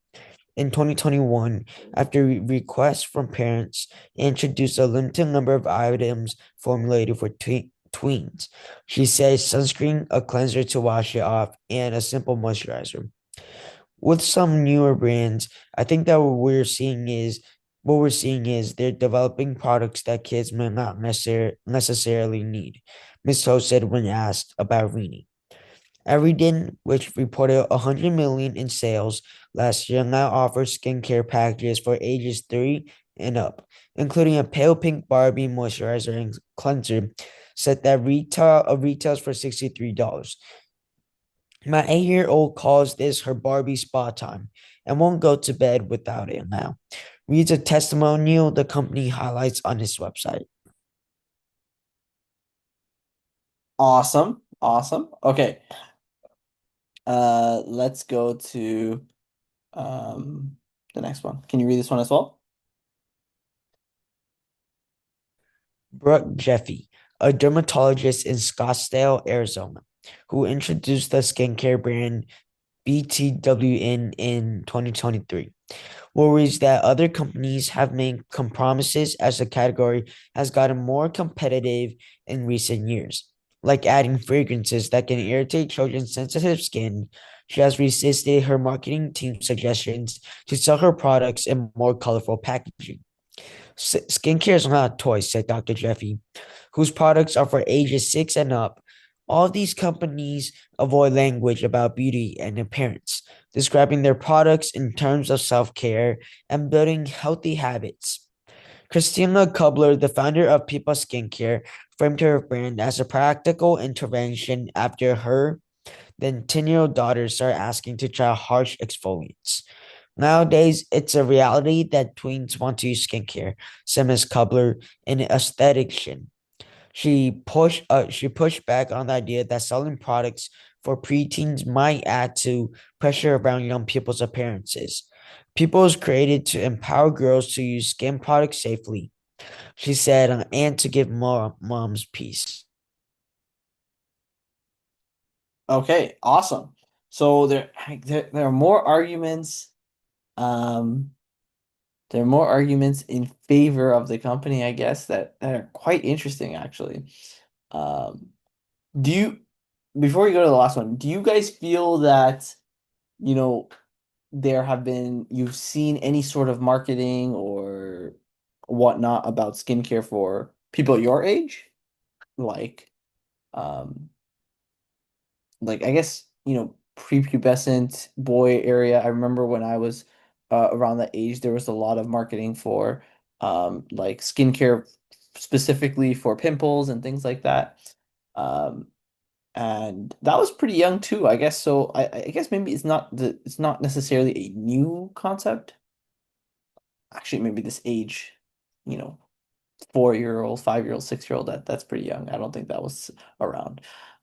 Speaker 2: In 2021, after requests from parents, introduced a limited number of items formulated for tweens. She says sunscreen, a cleanser to wash it off, and a simple moisturizer. With some newer brands, I think that what we're seeing is they're developing products that kids may not necessarily need. Ms. Ho said when asked about Rini. Everyden, which reported 100 million in sales last year, now offers skincare packages for ages 3 and up, including a pale pink Barbie moisturizer and cleanser, set that retails for $63. My 8-year-old calls this her Barbie spa time and won't go to bed without it now. Reads a testimonial the company highlights on its website.
Speaker 1: Awesome. Awesome. Okay. Let's go to the next one. Can you read this one as well?
Speaker 2: Brooke Jeffy, a dermatologist in Scottsdale, Arizona, who introduced the skincare brand BTWN in 2023, worries that other companies have made promises as the category has gotten more competitive in recent years, like adding fragrances that can irritate children's sensitive skin. She has resisted her marketing team's suggestions to sell her products in more colorful packaging. Skincare is not a toy, said Dr. Jeffy, whose products are for ages 6 and up. All these companies avoid language about beauty and appearance, describing their products in terms of self-care and building healthy habits. Christina Kubler, the founder of People Skincare, framed her brand as a practical intervention after her then 10-year-old daughter started asking to try harsh exfoliants. Nowadays, it's a reality that tweens want to use skincare, said Ms. Kubler, in aesthetics. She pushed back on the idea that selling products for preteens might add to pressure around young people's appearances. People is created to empower girls to use skin products safely, she said, and to give more moms peace.
Speaker 1: Okay, awesome. So there are more arguments. Um, there are more arguments in favor of the company, I guess, that are quite interesting, actually. Um, do you, before we go to the last one, do you guys feel that, you know, you've seen any sort of marketing or whatnot about skincare for people your age? Like, um, like I guess, prepubescent boy area. I remember when I was around that age, there was a lot of marketing for like skincare specifically for pimples and things like that. Um, and that was pretty young too, I guess. So I guess maybe it's not necessarily a new concept. Actually, maybe this age, you know, 4-year-old, 5-year-old, 6-year-old, that's pretty young. I don't think that was around.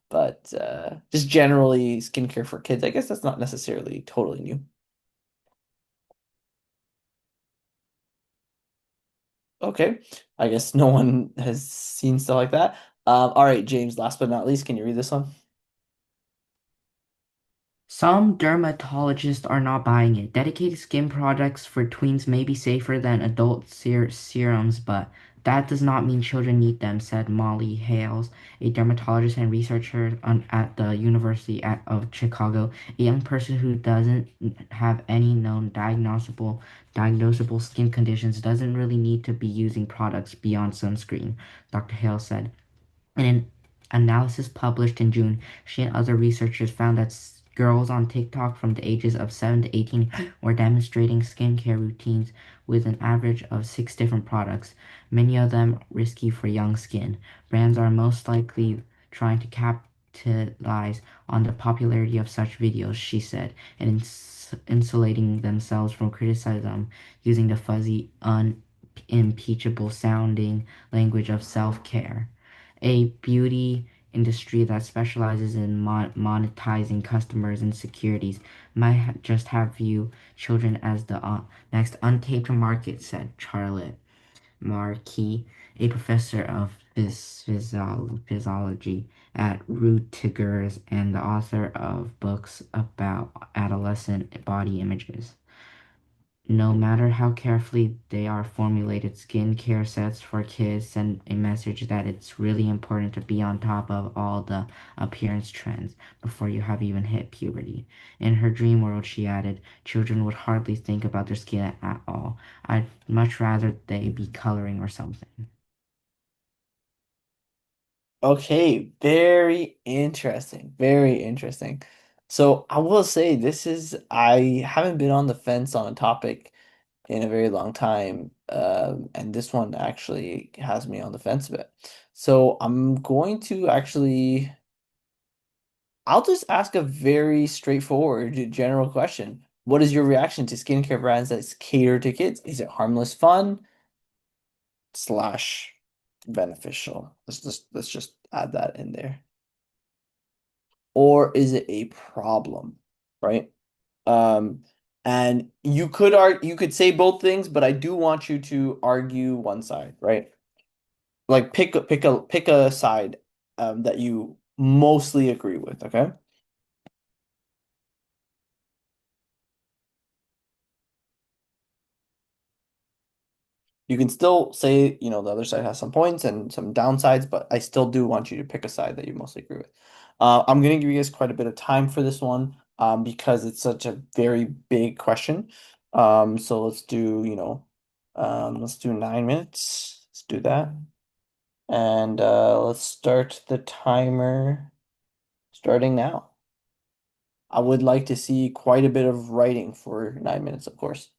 Speaker 1: But just generally skincare for kids, I guess that's not necessarily totally new. Okay. I guess no one has seen stuff like that. All right, James, last but not least, can you read this one?
Speaker 3: Some dermatologists are not buying it. Dedicated skin products for tweens may be safer than adult serums, but that does not mean children need them, said Molly Hales, a dermatologist and researcher at the of Chicago. A young person who doesn't have any known diagnosable skin conditions doesn't really need to be using products beyond sunscreen, Dr. Hales said. In an analysis published in June, she and other researchers found that girls on TikTok from the ages of 7 to 18 were demonstrating skincare routines with an average of 6 different products, many of them risky for young skin. Brands are most likely trying to capitalize on the popularity of such videos, she said, and insulating themselves from criticism using the fuzzy, unimpeachable sounding language of self care. A beauty industry that specializes in monetizing customers' insecurities might just have view children as the next untaped market, said Charlotte Markey, a professor of physiology at Rutgers and the author of books about adolescent body images. No matter how carefully they are formulated, skincare sets for kids send a message that it's really important to be on top of all the appearance trends before you have even hit puberty. In her dream world, she added, children would hardly think about their skin at all. I'd much rather they be coloring or something.
Speaker 1: Okay, very interesting. Very interesting. So I will say I haven't been on the fence on a topic in a very long time. And this one actually has me on the fence a bit. So I'm going to I'll just ask a very straightforward general question. What is your reaction to skincare brands that cater to kids? Is it harmless fun slash beneficial? Let's just add that in there. Or is it a problem, right? Um, and you could say both things, but I do want you to argue one side, right? Like pick a side that you mostly agree with, okay? You can still say, the other side has some points and some downsides, but I still do want you to pick a side that you mostly agree with. I'm going to give you guys quite a bit of time for this one because it's such a very big question. So let's do 9 minutes. Let's do that. And let's start the timer starting now. I would like to see quite a bit of writing for 9 minutes, of course.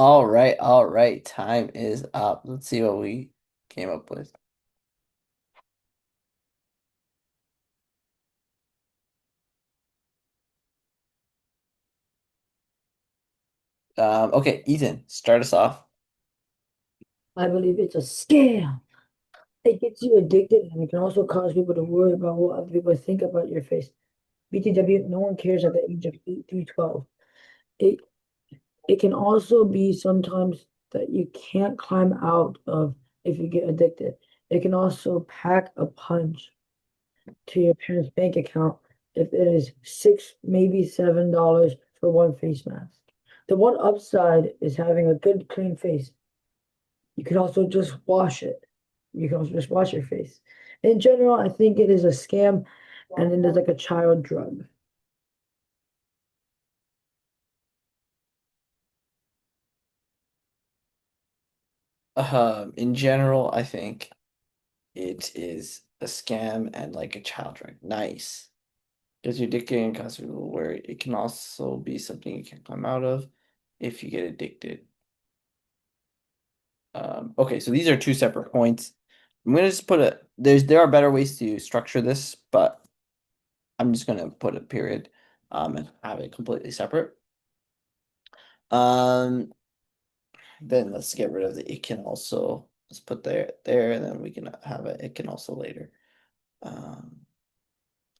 Speaker 1: All right. Time is up. Let's see what we came up with. Okay, Ethan, start us off.
Speaker 4: I believe it's a scam. It gets you addicted and it can also cause people to worry about what other people think about your face. BTW, no one cares at the age of 8 through 12. It it can also be sometimes that you can't climb out of if you get addicted. It can also pack a punch to your parents' bank account if it is $6, maybe $7 for one face mask. The one upside is having a good clean face. You can also just wash it. You can also just wash your face. In general, I think it is a scam and it is like a child drug.
Speaker 1: In general, I think it is a scam and like a child drug. Nice. Because you're addicted and causes people to worry. It can also be something you can't come out of if you get addicted. Okay, so these are two separate points. I'm gonna just put there are better ways to structure this, but I'm just gonna put a period and have it completely separate. Um then let's get rid of the it can also, let's put there and then we can have it can also later.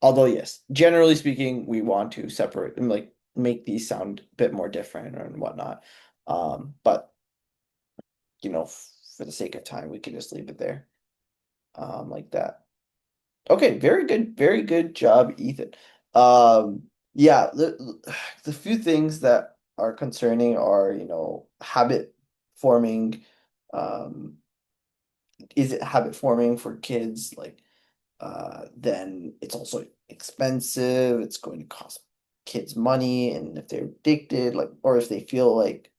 Speaker 1: Although yes, generally speaking, we want to separate and like make these sound a bit more different and whatnot. But for the sake of time, we can just leave it there. Like that. Okay, very good job, Ethan. Yeah, the few things that are concerning are, habit forming. Um, is it habit forming for kids? Like, then it's also expensive. It's going to cost kids money, and if they're addicted, like, or if they feel like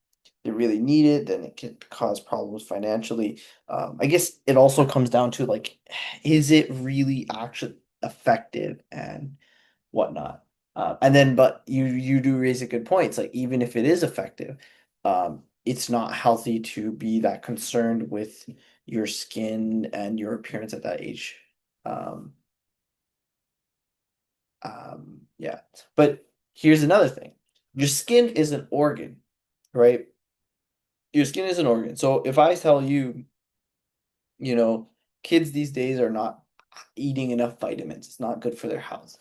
Speaker 1: they really need it, then it can cause problems financially. I guess it also comes down to like, is it really actually effective and whatnot? And then, but you do raise a good point. It's like even if it is effective, it's not healthy to be that concerned with your skin and your appearance at that age. Um, yeah. But here's another thing. Your skin is an organ, right? Your skin is an organ. So if I tell you, you know, kids these days are not eating enough vitamins, it's not good for their health.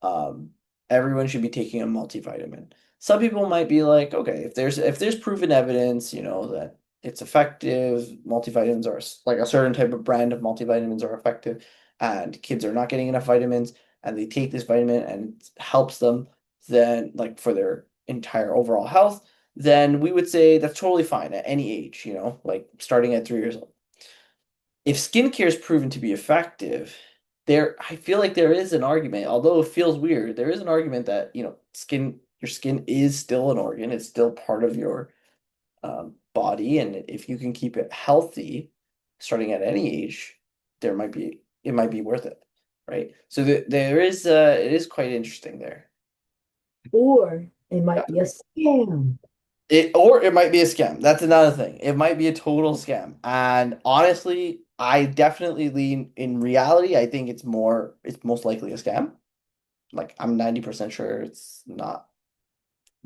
Speaker 1: Um, Everyone should be taking a multivitamin. Some people might be like, okay, if there's proven evidence, that it's effective, multivitamins are like a certain type of brand of multivitamins are effective, and kids are not getting enough vitamins, and they take this vitamin and it helps them, then like for their entire overall health, then we would say that's totally fine at any age, like starting at 3 years old. If skincare is proven to be effective, I feel like there is an argument, although it feels weird, there is an argument that, your skin is still an organ, it's still part of your body, and if you can keep it healthy starting at any age, it might be worth it, right? So there is it is quite interesting there.
Speaker 4: Or it might be a scam.
Speaker 1: Or it might be a scam. That's another thing. It might be a total scam. And honestly, I definitely lean in reality. I think it's most likely a scam. Like I'm 90% sure it's not,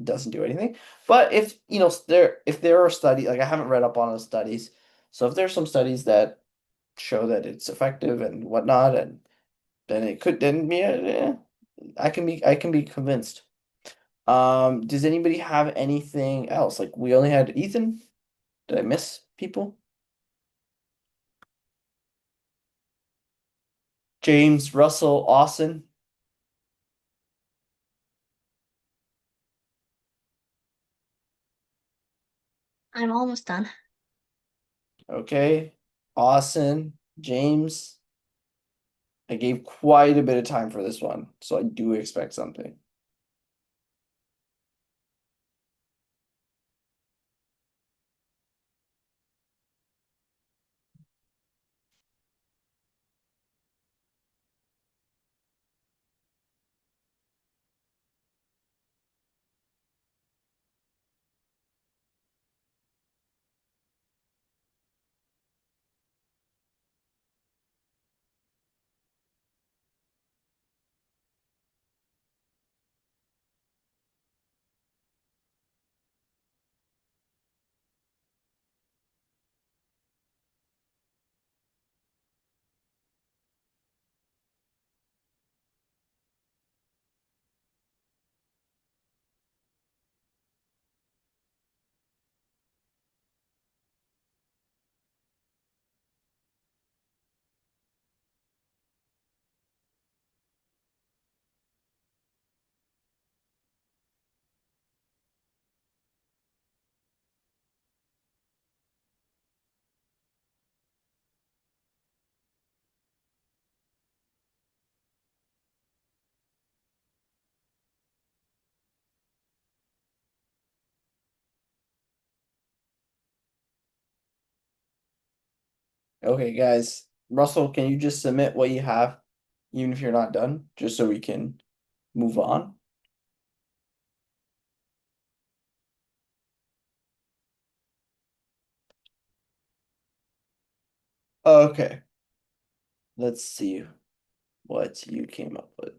Speaker 1: doesn't do anything. But if there are studies, like I haven't read up on the studies. So if there's some studies that show that it's effective and whatnot, and then it could then yeah, I can be convinced. Does anybody have anything else? Like we only had Ethan. Did I miss people? James, Russell, Austin.
Speaker 5: I'm almost done.
Speaker 1: Okay. Austin, James. I gave quite a bit of time for this one, so I do expect something. Okay, guys. Russell, can you just submit what you have, even if you're not done, just so we can move on? Okay. Let's see what you came up with.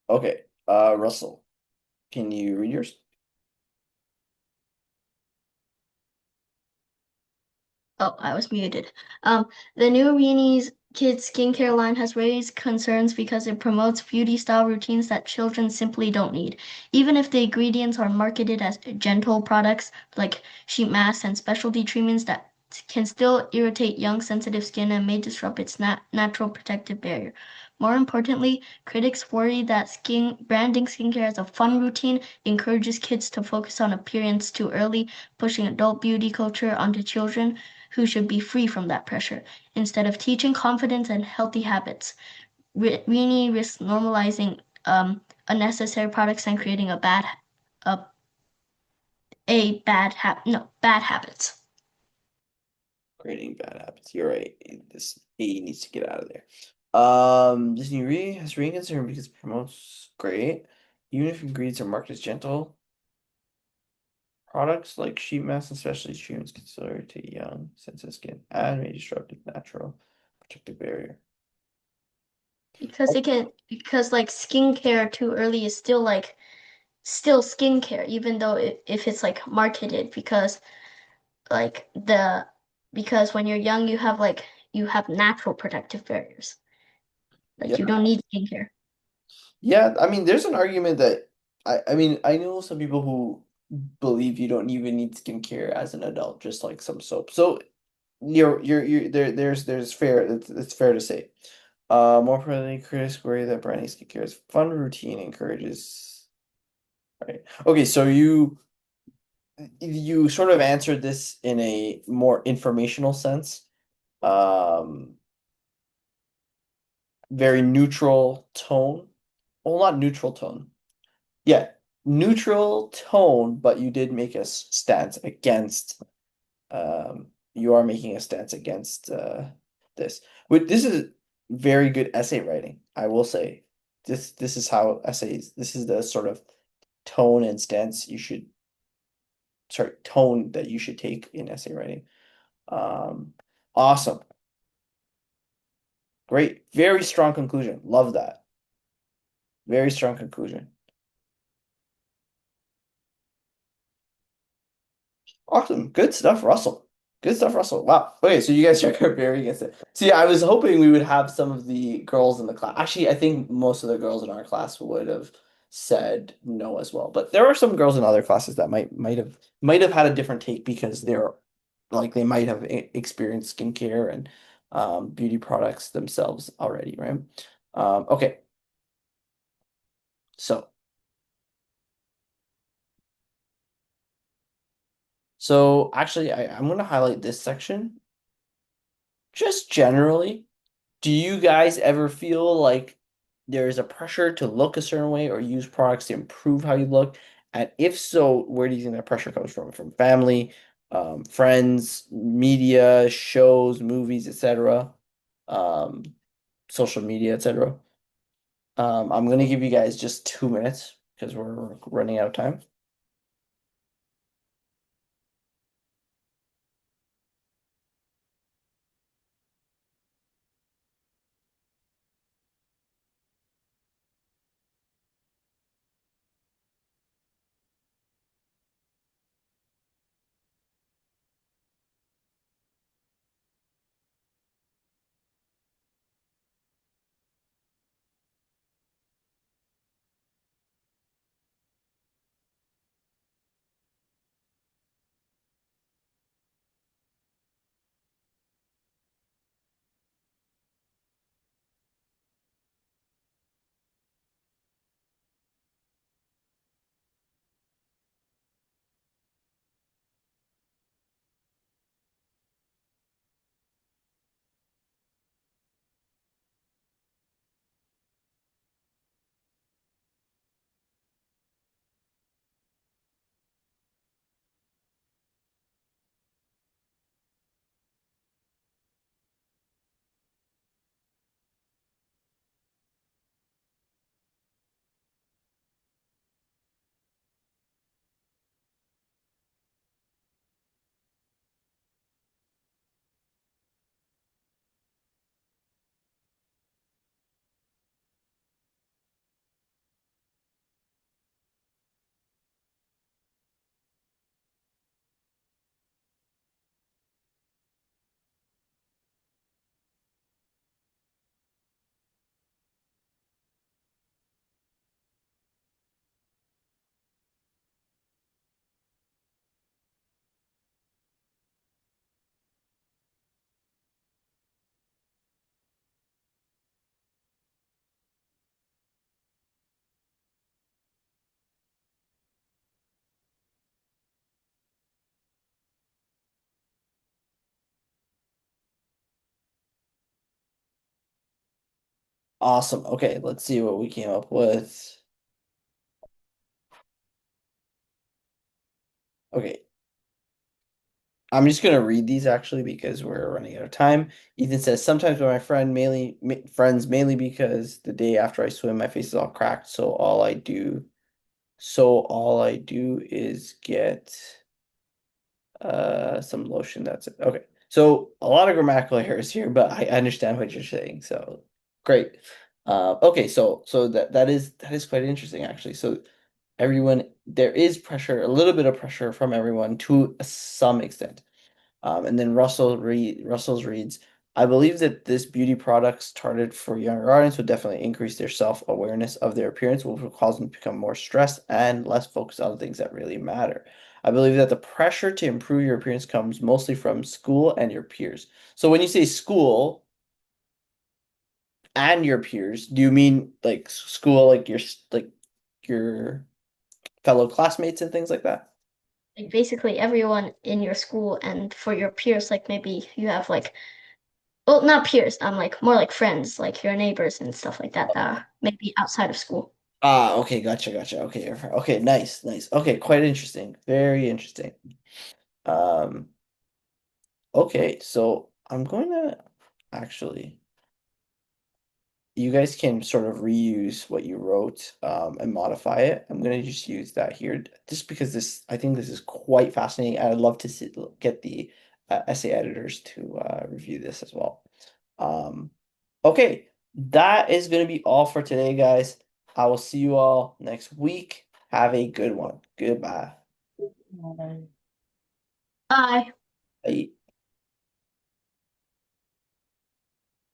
Speaker 1: Okay. Russell, can you read yours?
Speaker 5: Oh, I was muted. The new Weenies Kids skincare line has raised concerns because it promotes beauty style routines that children simply don't need. Even if the ingredients are marketed as gentle products like sheet masks and specialty treatments that can still irritate young sensitive skin and may disrupt its natural protective barrier. More importantly, critics worry that branding skincare as a fun routine encourages kids to focus on appearance too early, pushing adult beauty culture onto children who should be free from that pressure. Instead of teaching confidence and healthy habits, Rini risks normalizing unnecessary products and creating a, bad habits.
Speaker 1: Creating bad habits. You're right. This A needs to get out of there. Disney Re has ring concern because it promotes great. Even if ingredients are marked as gentle, products like sheet masks and specialty treatments considered to young, sensitive skin and may disrupt its natural protective barrier.
Speaker 5: Because like skincare too early is still skincare, even though if it's like marketed like the because when you're young you have natural protective barriers. Like
Speaker 1: Yeah.
Speaker 5: you don't need skincare.
Speaker 1: Yeah, I mean, there's an argument that I mean, I know some people who believe you don't even need skincare as an adult, just like some soap. So you're there's fair it's fair to say. More importantly, critics worry that branding skincare is fun routine encourages. Right. Okay, so you sort of answered this in a more informational sense. Um, very neutral tone. Well, not neutral tone. Yeah, neutral tone, but you did make a stance against you are making a stance against this. This is very good essay writing, I will say. This is how essays, this is the sort of tone and stance you should tone that you should take in essay writing. Um awesome. Great. Very strong conclusion. Love that. Very strong conclusion. Awesome. Good stuff, Russell. Good stuff, Russell. Wow. Okay, so you guys are very against it. See, I was hoping we would have some of the girls in the class. Actually, I think most of the girls in our class would have said no as well. But there are some girls in other classes that might have had a different take because they're like they might have experienced skincare and beauty products themselves already, right? Okay. So actually I'm gonna highlight this section just generally. Do you guys ever feel like there's a pressure to look a certain way or use products to improve how you look? And if so, where do you think that pressure comes from? From family, friends, media, shows, movies, etc., um, social media, etc. I'm gonna give you guys just 2 minutes because we're running out of time. Awesome. Okay, let's see what we came up with. Okay. I'm just gonna read these actually because we're running out of time. Ethan says, sometimes with my friends mainly because the day after I swim, my face is all cracked. So all I do is get some lotion. That's it. Okay. So a lot of grammatical errors here, but I understand what you're saying. So great. Okay, so that is quite interesting actually. So everyone, there is pressure, a little bit of pressure from everyone to some extent. And then Russell's reads, I believe that this beauty products targeted for younger audience would definitely increase their self-awareness of their appearance, which will cause them to become more stressed and less focused on things that really matter. I believe that the pressure to improve your appearance comes mostly from school and your peers. So when you say school and your peers, do you mean like school, like your fellow classmates and things like that?
Speaker 5: Like basically everyone in your school and for your peers, like maybe you have like, well, not peers, like more like friends, like your neighbors and stuff like that, that are maybe outside of school.
Speaker 1: Ah, okay, gotcha. Okay, okay, nice. Okay, quite interesting. Very interesting. Um, okay, so I'm going to actually, you guys can sort of reuse what you wrote and modify it. I'm going to just use that here just because I think this is quite fascinating. I'd love to get the essay editors to review this as well. Um, okay, that is going to be all for today, guys. I will see you all next week. Have a good one. Goodbye.
Speaker 4: Um,
Speaker 5: Bye.
Speaker 1: Bye.